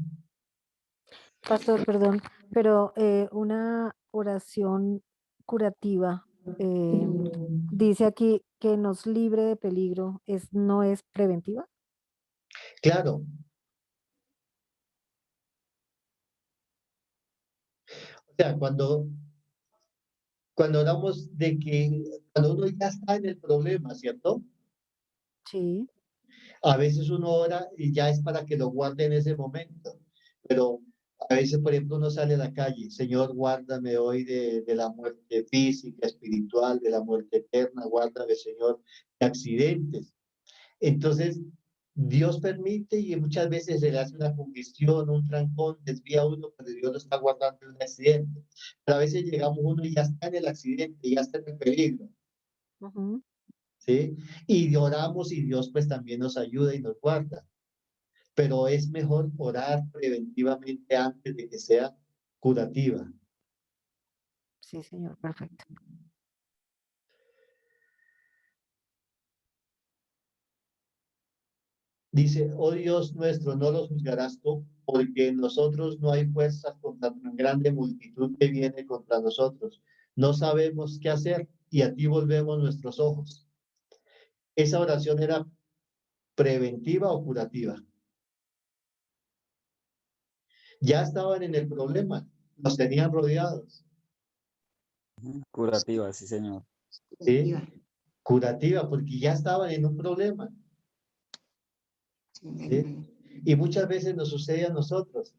Pastor, perdón, pero una oración curativa dice aquí que nos libre de peligro, ¿no es preventiva? Claro. O sea, cuando hablamos de que cuando uno ya está en el problema, ¿cierto? Sí. A veces uno ora y ya es para que lo guarde en ese momento, pero a veces, por ejemplo, uno sale a la calle, Señor, guárdame hoy de la muerte física, espiritual, de la muerte eterna, guárdame, Señor, de accidentes. Entonces, Dios permite y muchas veces se le hace una congestión, un trancón, desvía uno, pero Dios lo está guardando en un accidente. Pero a veces llegamos uno y ya está en el accidente, ya está en el peligro. ¿Sí? Y oramos y Dios pues también nos ayuda y nos guarda. Pero es mejor orar preventivamente antes de que sea curativa. Sí, Señor, perfecto. Dice, oh Dios nuestro, no los juzgarás tú, porque en nosotros no hay fuerzas contra tan grande multitud que viene contra nosotros. No sabemos qué hacer y a ti volvemos nuestros ojos. ¿Esa oración era preventiva o curativa? Ya estaban en el problema, los tenían rodeados. Curativa, sí, señor. ¿Sí? Curativa, porque ya estaban en un problema. ¿Sí? Y muchas veces nos sucede a nosotros.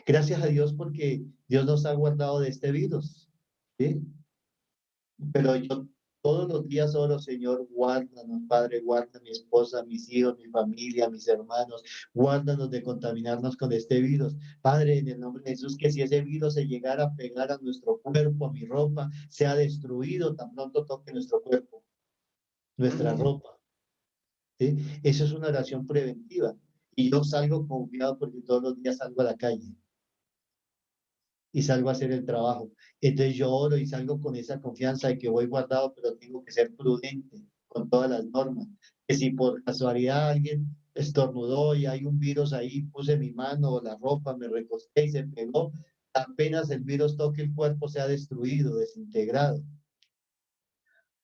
Gracias a Dios porque Dios nos ha guardado de este virus. ¿Sí? Pero yo todos los días oro, Señor, guárdanos, Padre, guarda a mi esposa, mis hijos, mi familia, mis hermanos, guárdanos de contaminarnos con este virus. Padre, en el nombre de Jesús, que si ese virus se llegara a pegar a nuestro cuerpo, a mi ropa, sea destruido tan pronto toque nuestro cuerpo, nuestra ropa. ¿Sí? Eso es una oración preventiva. Y yo salgo confiado porque todos los días salgo a la calle y salgo a hacer el trabajo. Entonces yo oro y salgo con esa confianza de que voy guardado, pero tengo que ser prudente con todas las normas. Que si por casualidad alguien estornudó y hay un virus ahí, puse mi mano o la ropa, me recosté y se pegó, apenas el virus toque el cuerpo, se ha destruido, desintegrado.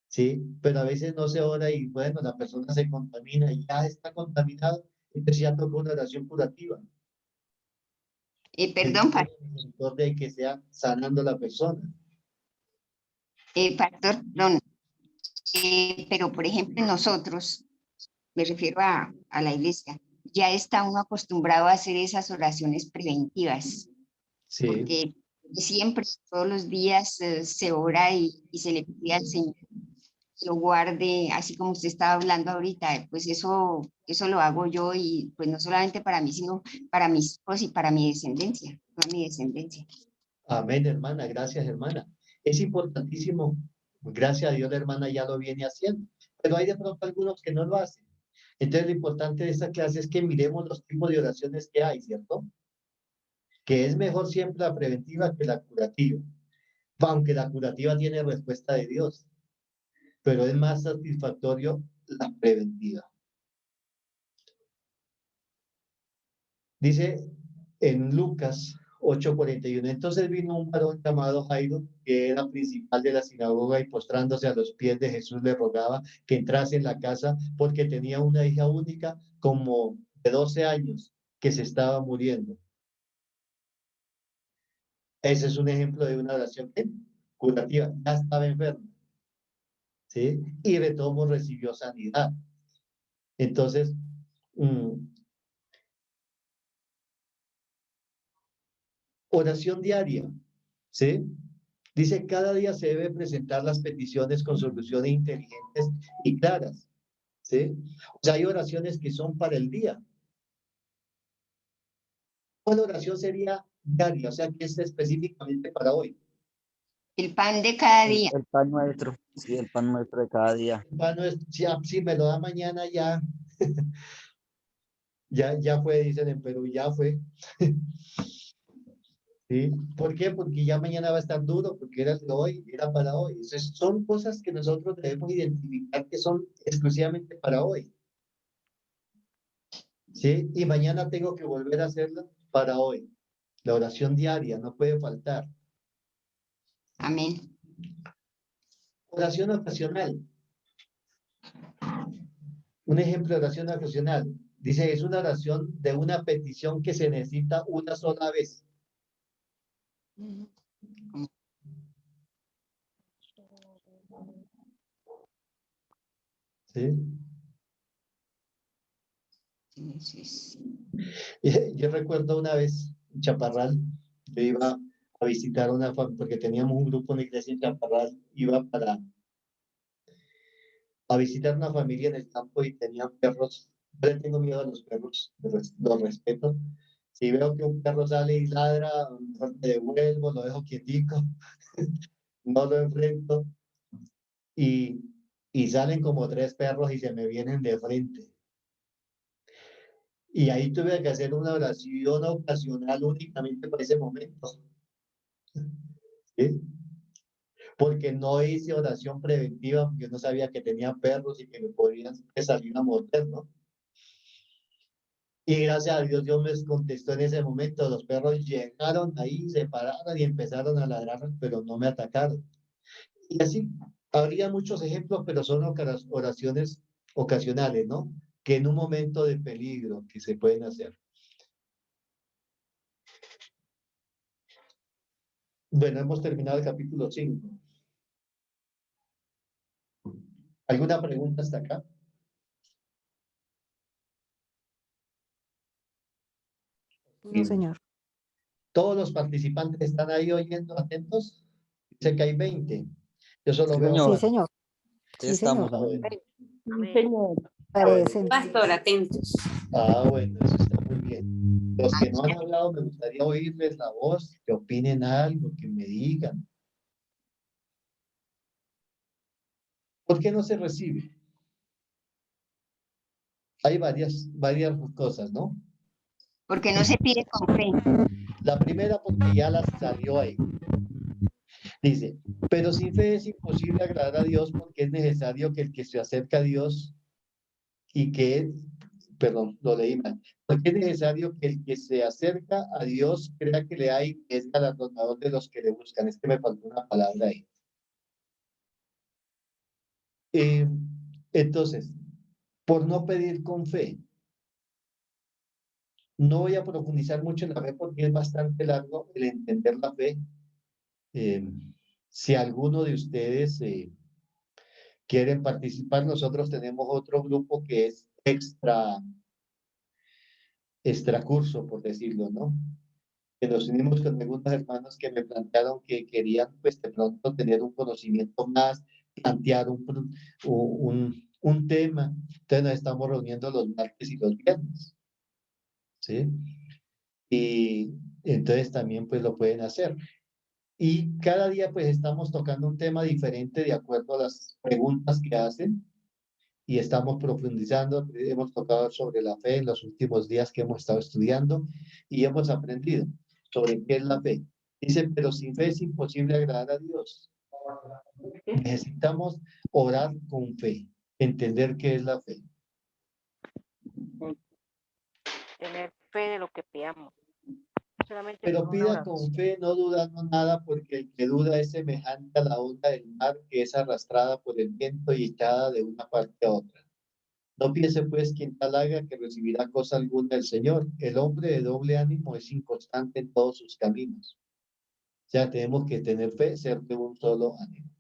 ¿Sí? Pero a veces no se ora y bueno, la persona se contamina y ya está contaminado, entonces ya toca una oración curativa. Perdón, de que sea sanando la persona. Pastor, perdón. Pero por ejemplo nosotros, me refiero a la iglesia, ya está uno acostumbrado a hacer esas oraciones preventivas. Sí. Porque siempre, todos los días se ora y se le pide al Señor que lo guarde, así como usted estaba hablando ahorita, pues eso lo hago yo y pues no solamente para mí, sino para mis hijos y para mi descendencia, toda mi descendencia. Amén, hermana, gracias, hermana. Es importantísimo Gracias a Dios la hermana ya lo viene haciendo, pero hay de pronto algunos que no lo hacen. Entonces lo importante de esta clase es que miremos los tipos de oraciones que hay, ¿cierto? Que es mejor siempre la preventiva que la curativa, aunque la curativa tiene respuesta de Dios, pero es más satisfactorio la preventiva. Dice en Lucas 8:41, entonces vino un varón llamado Jairo, que era principal de la sinagoga, y postrándose a los pies de Jesús le rogaba que entrase en la casa porque tenía una hija única como de 12 años que se estaba muriendo. Ese es un ejemplo de una oración curativa. Ya estaba enfermo, ¿sí? Y de todo modo recibió sanidad. Entonces, oración diaria, ¿sí? Dice, cada día se debe presentar las peticiones con soluciones inteligentes y claras, ¿sí? O sea, hay oraciones que son para el día. ¿Cuál oración sería diaria? O sea, que es específicamente para hoy. El pan de cada día. El pan nuestro, sí, el pan nuestro de cada día. El pan nuestro, si me lo da mañana ya, ya fue, dicen en Perú, ya fue. ¿Sí? ¿Por qué? Porque ya mañana va a estar duro, porque era de hoy, era para hoy. Entonces, son cosas que nosotros debemos identificar que son exclusivamente para hoy. ¿Sí? Y mañana tengo que volver a hacerla para hoy. La oración diaria no puede faltar. Amén. Oración ocasional. Un ejemplo de oración ocasional. Dice, es una oración de una petición que se necesita una sola vez. ¿Sí? Yo recuerdo una vez en Chaparral, yo iba a visitar una familia, porque teníamos un grupo en la iglesia en Chaparral, iba a visitar una familia en el campo y tenían perros. Yo le tengo miedo a los perros, los respeto. Si veo que un perro sale y ladra, mejor me devuelvo, lo dejo quietico, no lo enfrento. Y salen como 3 perros y se me vienen de frente. Y ahí tuve que hacer una oración ocasional únicamente para ese momento. ¿Sí? Porque no hice oración preventiva, porque yo no sabía que tenía perros y que me podían salir a morder, ¿no? Y gracias a Dios, Dios me contestó en ese momento. Los perros llegaron ahí, se pararon y empezaron a ladrar, pero no me atacaron. Y así, habría muchos ejemplos, pero son oraciones ocasionales, ¿no? Que en un momento de peligro que se pueden hacer. Bueno, hemos terminado el capítulo 5. ¿Alguna pregunta hasta acá? No, señor. ¿Todos los participantes están ahí oyendo, atentos? Dice que hay 20. Yo solo Sí, veo señor. Sí, señor. Sí, estamos. Ah, bueno. Sí, señor. Parecen. Pastor, atentos. Ah, bueno, eso está muy bien. Los que no han hablado, me gustaría oírles la voz, que opinen algo, que me digan. ¿Por qué no se recibe? Hay varias cosas, ¿no? Porque no se pide con fe. La primera, porque ya la salió ahí. Dice, pero sin fe es imposible agradar a Dios porque es necesario que el que se acerca a Dios y que, perdón, lo leí mal, porque es necesario que el que se acerca a Dios crea que le hay, que es galardonador de los que le buscan. Es que me faltó una palabra ahí. Entonces, por no pedir con fe, no voy a profundizar mucho en la fe porque es bastante largo el entender la fe. Si alguno de ustedes quieren participar, nosotros tenemos otro grupo que es extra curso, por decirlo, ¿no? Que nos unimos con algunos hermanos que me plantearon que querían, pues, de pronto tener un conocimiento más, plantear un tema. Entonces nos estamos reuniendo los martes y los viernes, ¿sí? Y entonces también, pues, lo pueden hacer. Y cada día pues estamos tocando un tema diferente de acuerdo a las preguntas que hacen y estamos profundizando. Hemos tocado sobre la fe en los últimos días que hemos estado estudiando y hemos aprendido sobre qué es la fe. Dice, pero sin fe es imposible agradar a Dios. Necesitamos orar con fe, entender qué es la fe. Tener fe de lo que pidamos. Solamente Pero con una pida oración. con fe, no dudando nada, porque el que duda es semejante a la onda del mar que es arrastrada por el viento y echada de una parte a otra. No piense pues quien tal haga que recibirá cosa alguna del Señor. El hombre de doble ánimo es inconstante en todos sus caminos. O sea, tenemos que tener fe, ser de un solo ánimo.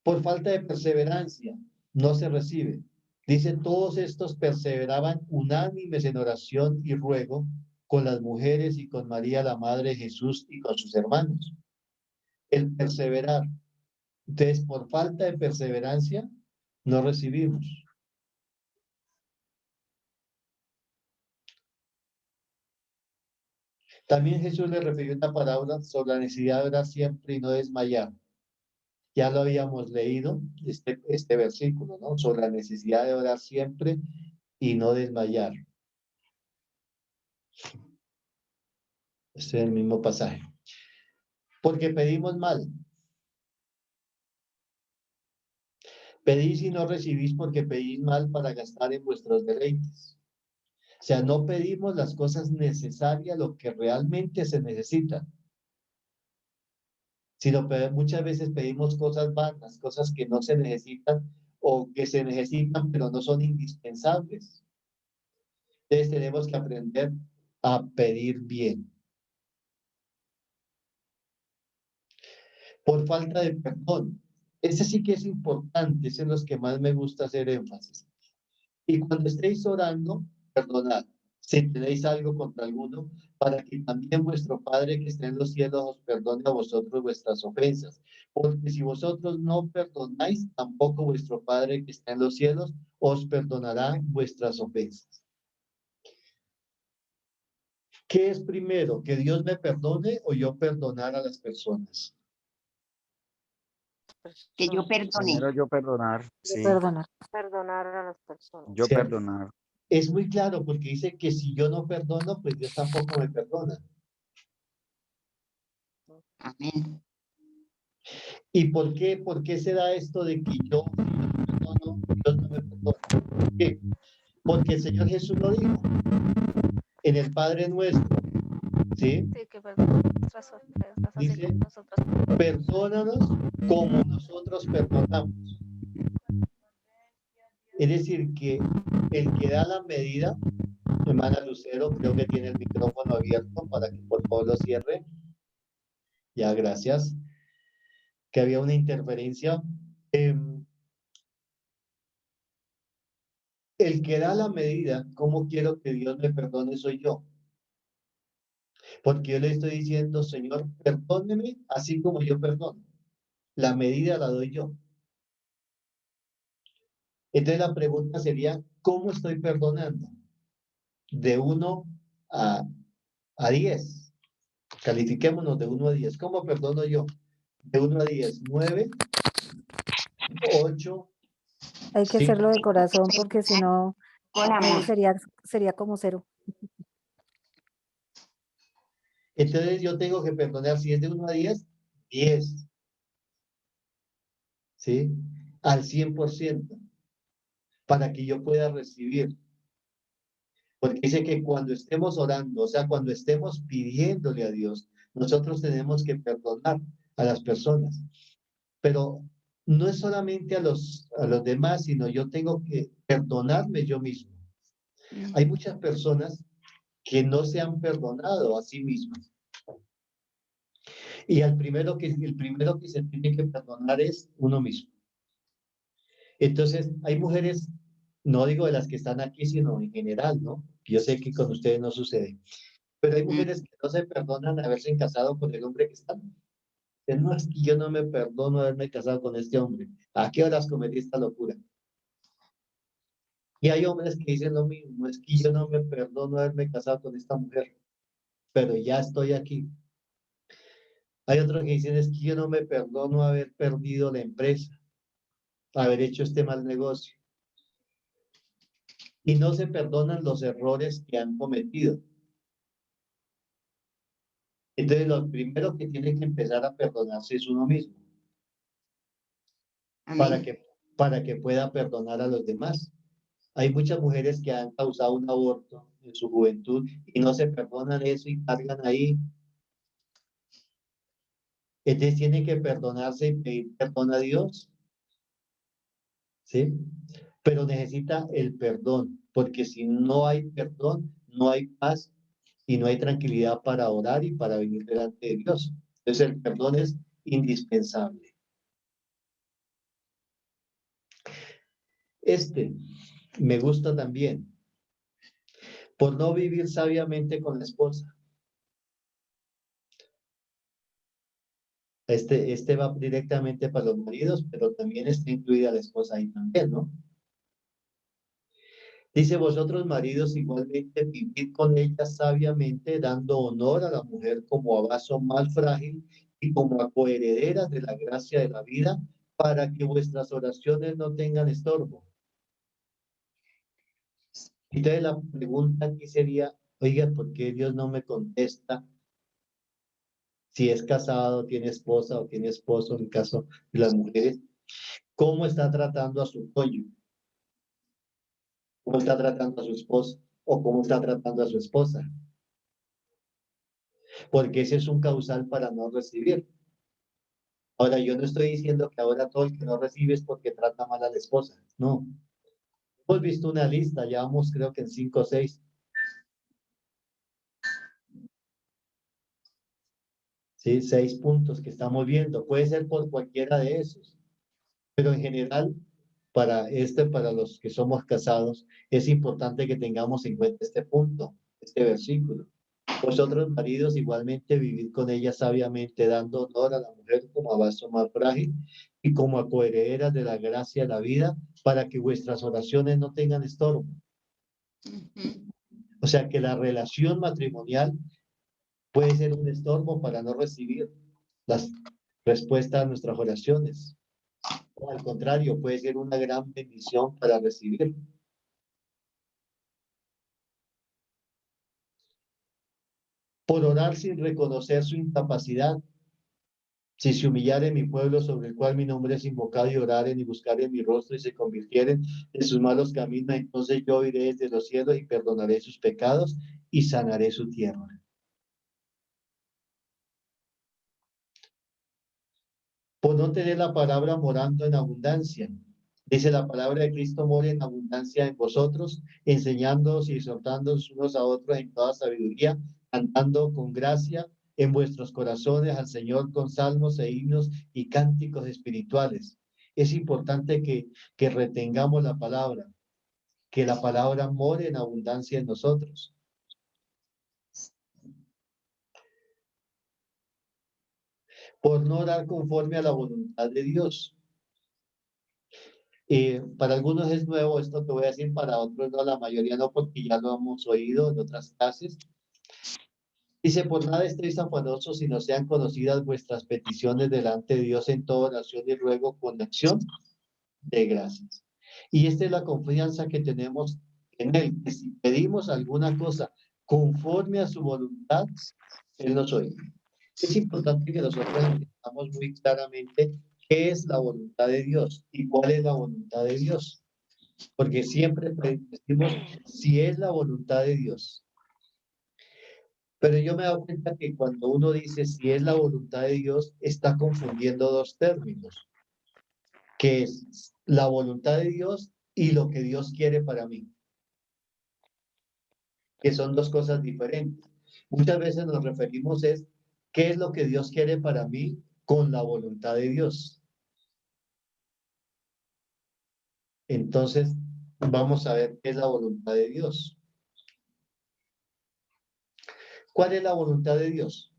Por falta de perseverancia, no se recibe. Dice, todos estos perseveraban unánimes en oración y ruego con las mujeres y con María, la Madre de Jesús, y con sus hermanos. El perseverar. Entonces, por falta de perseverancia, no recibimos. También Jesús le refirió una parábola sobre la necesidad de orar siempre y no desmayar. Ya lo habíamos leído, este versículo, ¿no? Sobre la necesidad de orar siempre y no desmayar. Este es el mismo pasaje. Porque pedimos mal. Pedís y no recibís porque pedís mal para gastar en vuestros deleites. O sea, no pedimos las cosas necesarias, lo que realmente se necesita, sino muchas veces pedimos cosas vanas, cosas que no se necesitan o que se necesitan pero no son indispensables. Entonces tenemos que aprender a pedir bien. Por falta de perdón. Ese sí que es importante, es en los que más me gusta hacer énfasis. Y cuando estéis orando, perdonad, si tenéis algo contra alguno, para que también vuestro Padre que está en los cielos os perdone a vosotros vuestras ofensas. Porque si vosotros no perdonáis, tampoco vuestro Padre que está en los cielos os perdonará vuestras ofensas. ¿Qué es primero? ¿Que Dios me perdone o yo perdonar a las personas? Que yo perdone. Primero yo perdonar, sí. Perdonar. Perdonar a las personas. Yo ¿Cierto? perdonar. Es muy claro porque dice que si yo no perdono, pues Dios tampoco me perdona. Amén. ¿Y por qué? ¿Por qué se da esto de que yo, si yo no perdono, Dios no me perdona? ¿Por qué? Porque el Señor Jesús lo dijo en el Padre Nuestro, ¿sí? Sí, que perdona nuestras ofensas, así Dice, como nosotros perdonamos. perdónanos como nosotros perdonamos. Es decir, que el que da la medida, hermana Lucero, creo que tiene el micrófono abierto para que por favor lo cierre. Ya, gracias. Que había una interferencia. El que da la medida, ¿cómo quiero que Dios me perdone? Soy yo. Porque yo le estoy diciendo, Señor, perdóneme así como yo perdono. La medida la doy yo. Entonces la pregunta sería, ¿cómo estoy perdonando? De 1 a 10. Califiquémonos de 1 a 10. ¿Cómo perdono yo? De 1 a 10. 9, 8, Hay que 5. hacerlo de corazón porque si no, Con amor. sería como 0. Entonces yo tengo que perdonar, si es de 1 a 10, 10. ¿Sí? Al 100%. Para que yo pueda recibir. Porque dice que cuando estemos orando, o sea, cuando estemos pidiéndole a Dios, nosotros tenemos que perdonar a las personas. Pero no es solamente a los demás, sino yo tengo que perdonarme yo mismo. Hay muchas personas que no se han perdonado a sí mismas. Y el primero que se tiene que perdonar es uno mismo. Entonces, hay mujeres, no digo de las que están aquí, sino en general, ¿no? Yo sé que con ustedes no sucede. Pero hay mujeres que no se perdonan haberse casado con el hombre que están. No, es que yo no me perdono haberme casado con este hombre. ¿A qué horas cometí esta locura? Y hay hombres que dicen lo mismo, es que yo no me perdono haberme casado con esta mujer, pero ya estoy aquí. Hay otros que dicen, es que yo no me perdono haber perdido la empresa, haber hecho este mal negocio. Y no se perdonan los errores que han cometido. Entonces, lo primero que tiene que empezar a perdonarse es uno mismo. Para que pueda perdonar a los demás. Hay muchas mujeres que han causado un aborto en su juventud y no se perdonan eso y cargan ahí. Entonces tienen que perdonarse y pedir perdón a Dios. ¿Sí? Pero necesita el perdón, porque si no hay perdón, no hay paz y no hay tranquilidad para orar y para venir delante de Dios. Entonces el perdón es indispensable. Este me gusta también. Por no vivir sabiamente con la esposa. Este va directamente para los maridos, pero también está incluida la esposa ahí también, ¿no? Dice, vosotros maridos igualmente vivid con ella sabiamente, dando honor a la mujer como a vaso más frágil y como a coherederas de la gracia de la vida, para que vuestras oraciones no tengan estorbo. Entonces la pregunta aquí sería, oiga, ¿por qué Dios no me contesta si es casado, tiene esposa o tiene esposo, en el caso de las mujeres? ¿Cómo está tratando a su cónyuge? ¿Cómo está tratando a su esposa? ¿O cómo está tratando a su esposa? Porque ese es un causal para no recibir. Ahora, yo no estoy diciendo que ahora todo el que no recibe es porque trata mal a la esposa. No. Hemos visto una lista, ya vamos creo que en 5 o 6. Sí, 6 puntos que estamos viendo. Puede ser por cualquiera de esos. Pero en general, para los que somos casados, es importante que tengamos en cuenta este punto, este versículo. Vosotros, maridos, igualmente vivid con ella sabiamente, dando honor a la mujer como a vaso más frágil y como a coherederas de la gracia de la vida, para que vuestras oraciones no tengan estorbo. O sea que la relación matrimonial puede ser un estorbo para no recibir las respuestas a nuestras oraciones. O al contrario, puede ser una gran bendición para recibir. Por orar sin reconocer su incapacidad. Si se humillare mi pueblo sobre el cual mi nombre es invocado y oraren y buscaren mi rostro y se convirtieren en sus malos caminos, entonces yo iré desde los cielos y perdonaré sus pecados y sanaré su tierra. Por no tener la palabra morando en abundancia. Dice la palabra de Cristo mora en abundancia en vosotros, enseñándoos y exhortándoos unos a otros en toda sabiduría, cantando con gracia en vuestros corazones al Señor con salmos e himnos y cánticos espirituales. Es importante que retengamos la palabra, que la palabra more en abundancia en nosotros. Por no orar conforme a la voluntad de Dios. Para algunos es nuevo esto que voy a decir, para otros no, la mayoría no, porque ya lo hemos oído en otras clases. Dice, por nada estéis afanosos, sino sean conocidas vuestras peticiones delante de Dios en toda oración y ruego con acción de gracias. Y esta es la confianza que tenemos en Él, que si pedimos alguna cosa conforme a su voluntad, Él nos oye. Es importante que nosotros entendamos muy claramente qué es la voluntad de Dios y cuál es la voluntad de Dios. Porque siempre decimos si es la voluntad de Dios. Pero yo me he dado cuenta que cuando uno dice si es la voluntad de Dios, está confundiendo dos términos, que es la voluntad de Dios y lo que Dios quiere para mí, que son dos cosas diferentes. Muchas veces nos referimos es qué es lo que Dios quiere para mí con la voluntad de Dios. Entonces, vamos a ver qué es la voluntad de Dios. ¿Cuál es la voluntad de Dios?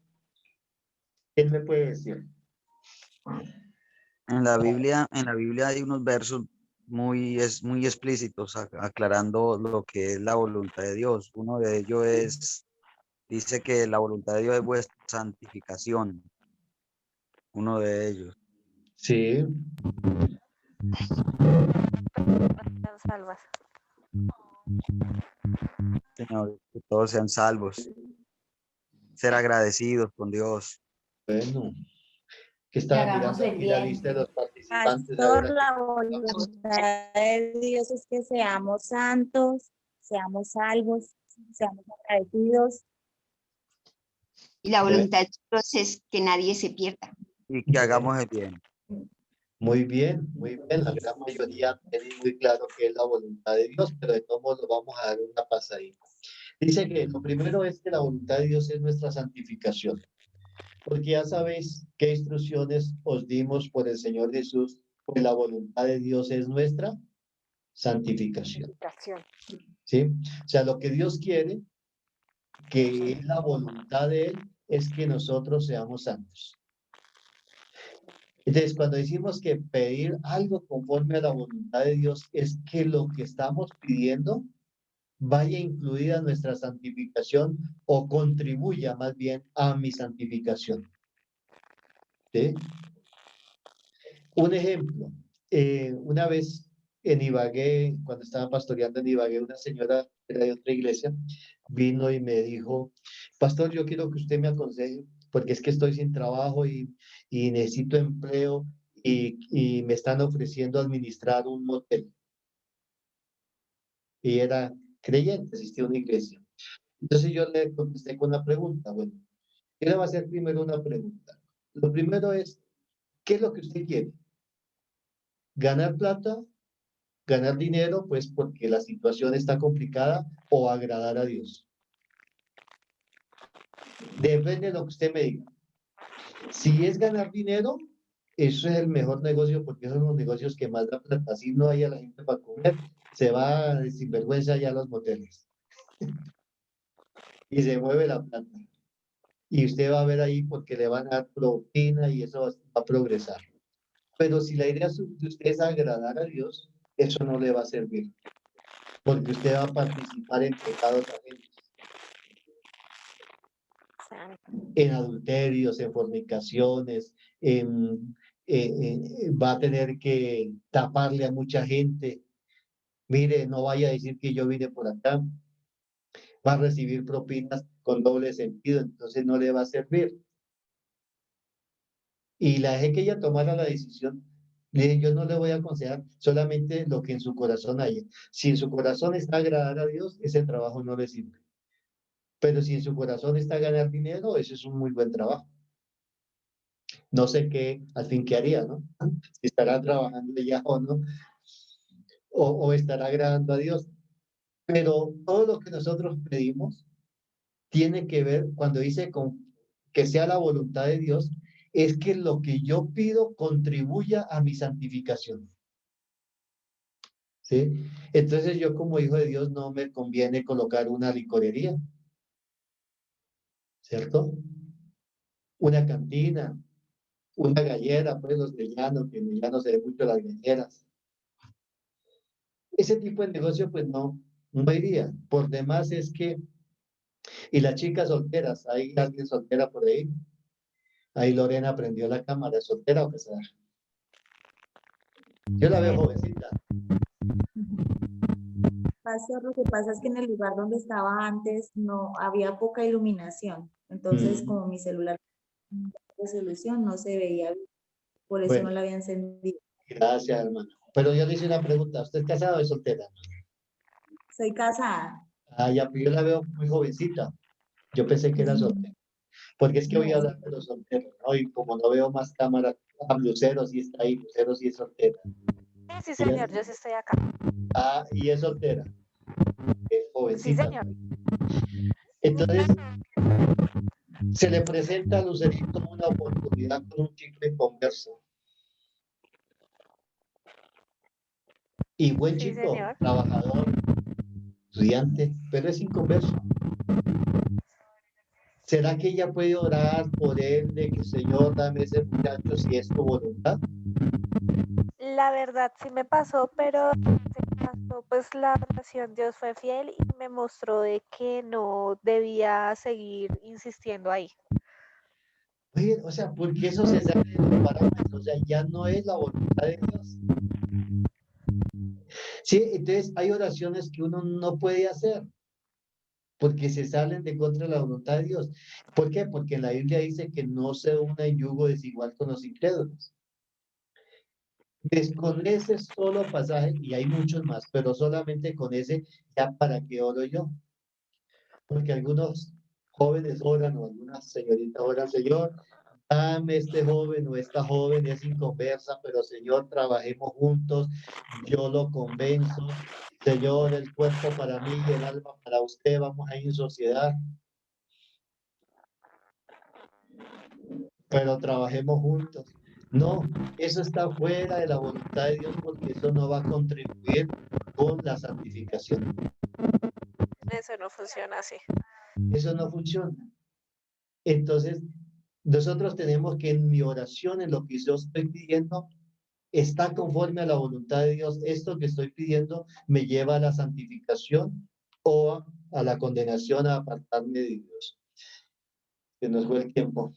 ¿Quién me puede decir? En la Biblia hay unos versos muy explícitos aclarando lo que es la voluntad de Dios. Uno de ellos dice que la voluntad de Dios es vuestra santificación. uno de ellos. Sí, Sean salvas. Señor, que todos sean salvos. Ser agradecidos con Dios. bueno. Que Que estaba hagamos mirando el aquí la bien. lista de los participantes. A ver, Pastor, aquí. la voluntad de Dios es que seamos santos, seamos salvos, seamos agradecidos. Y la Bueno. voluntad de Dios es que nadie se pierda. Y que hagamos el bien. Muy bien, muy bien. La gran mayoría tiene muy claro que es la voluntad de Dios, pero de todos modos lo vamos a dar una pasadita. Dice que lo primero es que la voluntad de Dios es nuestra santificación. Porque ya sabéis qué instrucciones os dimos por el Señor Jesús, pues la voluntad de Dios es nuestra santificación. ¿Sí? O sea, lo que Dios quiere, que es la voluntad de Él, es que nosotros seamos santos. Entonces, cuando decimos que pedir algo conforme a la voluntad de Dios, es que lo que estamos pidiendo vaya incluida nuestra santificación o contribuya más bien a mi santificación. ¿Sí? Un ejemplo, una vez en Ibagué, cuando estaba pastoreando en Ibagué, una señora era de otra iglesia, vino y me dijo, pastor, yo quiero que usted me aconseje, porque es que estoy sin trabajo y necesito empleo y me están ofreciendo administrar un motel. Y era creyente, asistía a una iglesia. Entonces yo le contesté con una pregunta. Bueno, yo le voy a hacer primero una pregunta. Lo primero es, ¿qué es lo que usted quiere? ¿Ganar plata? ¿Ganar dinero? Pues porque la situación está complicada, o agradar a Dios. Depende de lo que usted me diga. Si es ganar dinero, eso es el mejor negocio porque son los negocios que más da plata. Si no hay a la gente para comer, se va de sinvergüenza ya a los moteles. Y se mueve la plata. Y usted va a ver ahí porque le van a dar propina y eso va a progresar. Pero si la idea de usted es agradar a Dios, eso no le va a servir. Porque usted va a participar en pecados ajenos. En adulterios, en fornicaciones, va a tener que taparle a mucha gente. Mire, no vaya a decir que yo vine por acá. Va a recibir propinas con doble sentido, entonces no le va a servir. Y la dejé que ella tomara la decisión. Le dije, yo no le voy a aconsejar solamente lo que en su corazón haya. Si en su corazón está agradar a Dios, ese trabajo no le sirve. Pero si en su corazón está ganar dinero, eso es un muy buen trabajo. No sé qué, al fin, qué haría, ¿no? Si estará trabajando ya o no, o estará agradando a Dios. Pero todo lo que nosotros pedimos tiene que ver, cuando dice que sea la voluntad de Dios, es que lo que yo pido contribuya a mi santificación. ¿Sí? Entonces yo como hijo de Dios no me conviene colocar una licorería, ¿cierto? Una cantina, una gallera, pues los de llano, que en llano se ve mucho las galleras. Ese tipo de negocio, pues no iría. Por demás es que, y las chicas solteras, ¿hay alguien soltera por ahí? Ahí Lorena prendió la cámara, ¿es soltera o casada? Yo la veo jovencita. Pastor, lo que pasa es que en el lugar donde estaba antes no había poca iluminación. Entonces, como mi celular tenía resolución, no se veía bien. Por eso Bueno, no la había encendido. gracias, hermano. Pero yo le hice una pregunta. ¿Usted es casada o es soltera? Soy casada. Ah, ya, yo la veo muy jovencita. Yo pensé que era soltera. Porque es que voy a hablar de los solteros, ¿no? Y como no veo más cámaras, Lucero sí está ahí, Lucero sí es soltera. Sí, señor, yo sí estoy acá. Ah, y es soltera. Es Sí, jovencita. señor. Entonces, se le presenta a Lucerito una oportunidad con un chico inconverso. Y buen Sí, chico, señor. trabajador, estudiante, pero es inconverso. ¿Será que ella puede orar por él de que Señor dame ese muchacho si es tu voluntad? La verdad sí me pasó, pero en este caso, pues la relación Dios fue fiel y me mostró de que no debía seguir insistiendo ahí. Oye, o sea, porque eso se sale de los parámetros, o sea, ya no es la voluntad de Dios. Sí, entonces hay oraciones que uno no puede hacer porque se salen de contra de la voluntad de Dios. ¿Por qué? Porque en la Biblia dice que no se una en yugo desigual con los incrédulos. Entonces, con ese solo pasaje, y hay muchos más, pero solamente con ese, ya para qué oro yo. Porque algunos jóvenes oran o algunas señoritas oran, Señor, dame este joven o esta joven, es inconversa, pero Señor, trabajemos juntos, yo lo convenzo, Señor, el cuerpo para mí y el alma para usted, vamos a ir en sociedad, pero trabajemos juntos. No, eso está fuera de la voluntad de Dios porque eso no va a contribuir con la santificación. Eso no funciona así. Eso no funciona. Entonces, nosotros tenemos que en mi oración, en lo que yo estoy pidiendo, está conforme a la voluntad de Dios. Esto que estoy pidiendo me lleva a la santificación o a la condenación, a apartarme de Dios. Que nos fue el tiempo.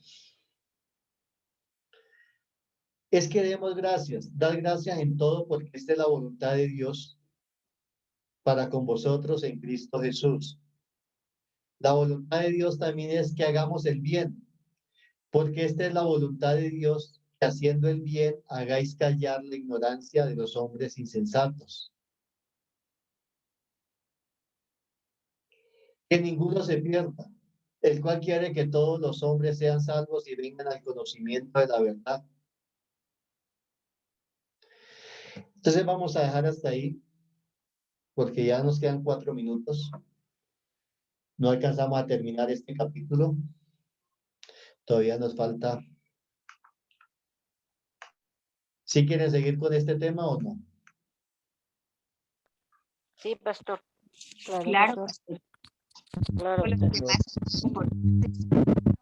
Es que demos gracias, dar gracias en todo porque esta es la voluntad de Dios para con vosotros en Cristo Jesús. La voluntad de Dios también es que hagamos el bien, porque esta es la voluntad de Dios, que haciendo el bien hagáis callar la ignorancia de los hombres insensatos. Que ninguno se pierda, el cual quiere que todos los hombres sean salvos y vengan al conocimiento de la verdad. Entonces vamos a dejar hasta ahí, porque ya nos quedan 4 minutos. No alcanzamos a terminar este capítulo. Todavía nos falta. ¿Sí quieren seguir con este tema o no? Sí, pastor. Claro, pastor. Claro. Los demás son importantes.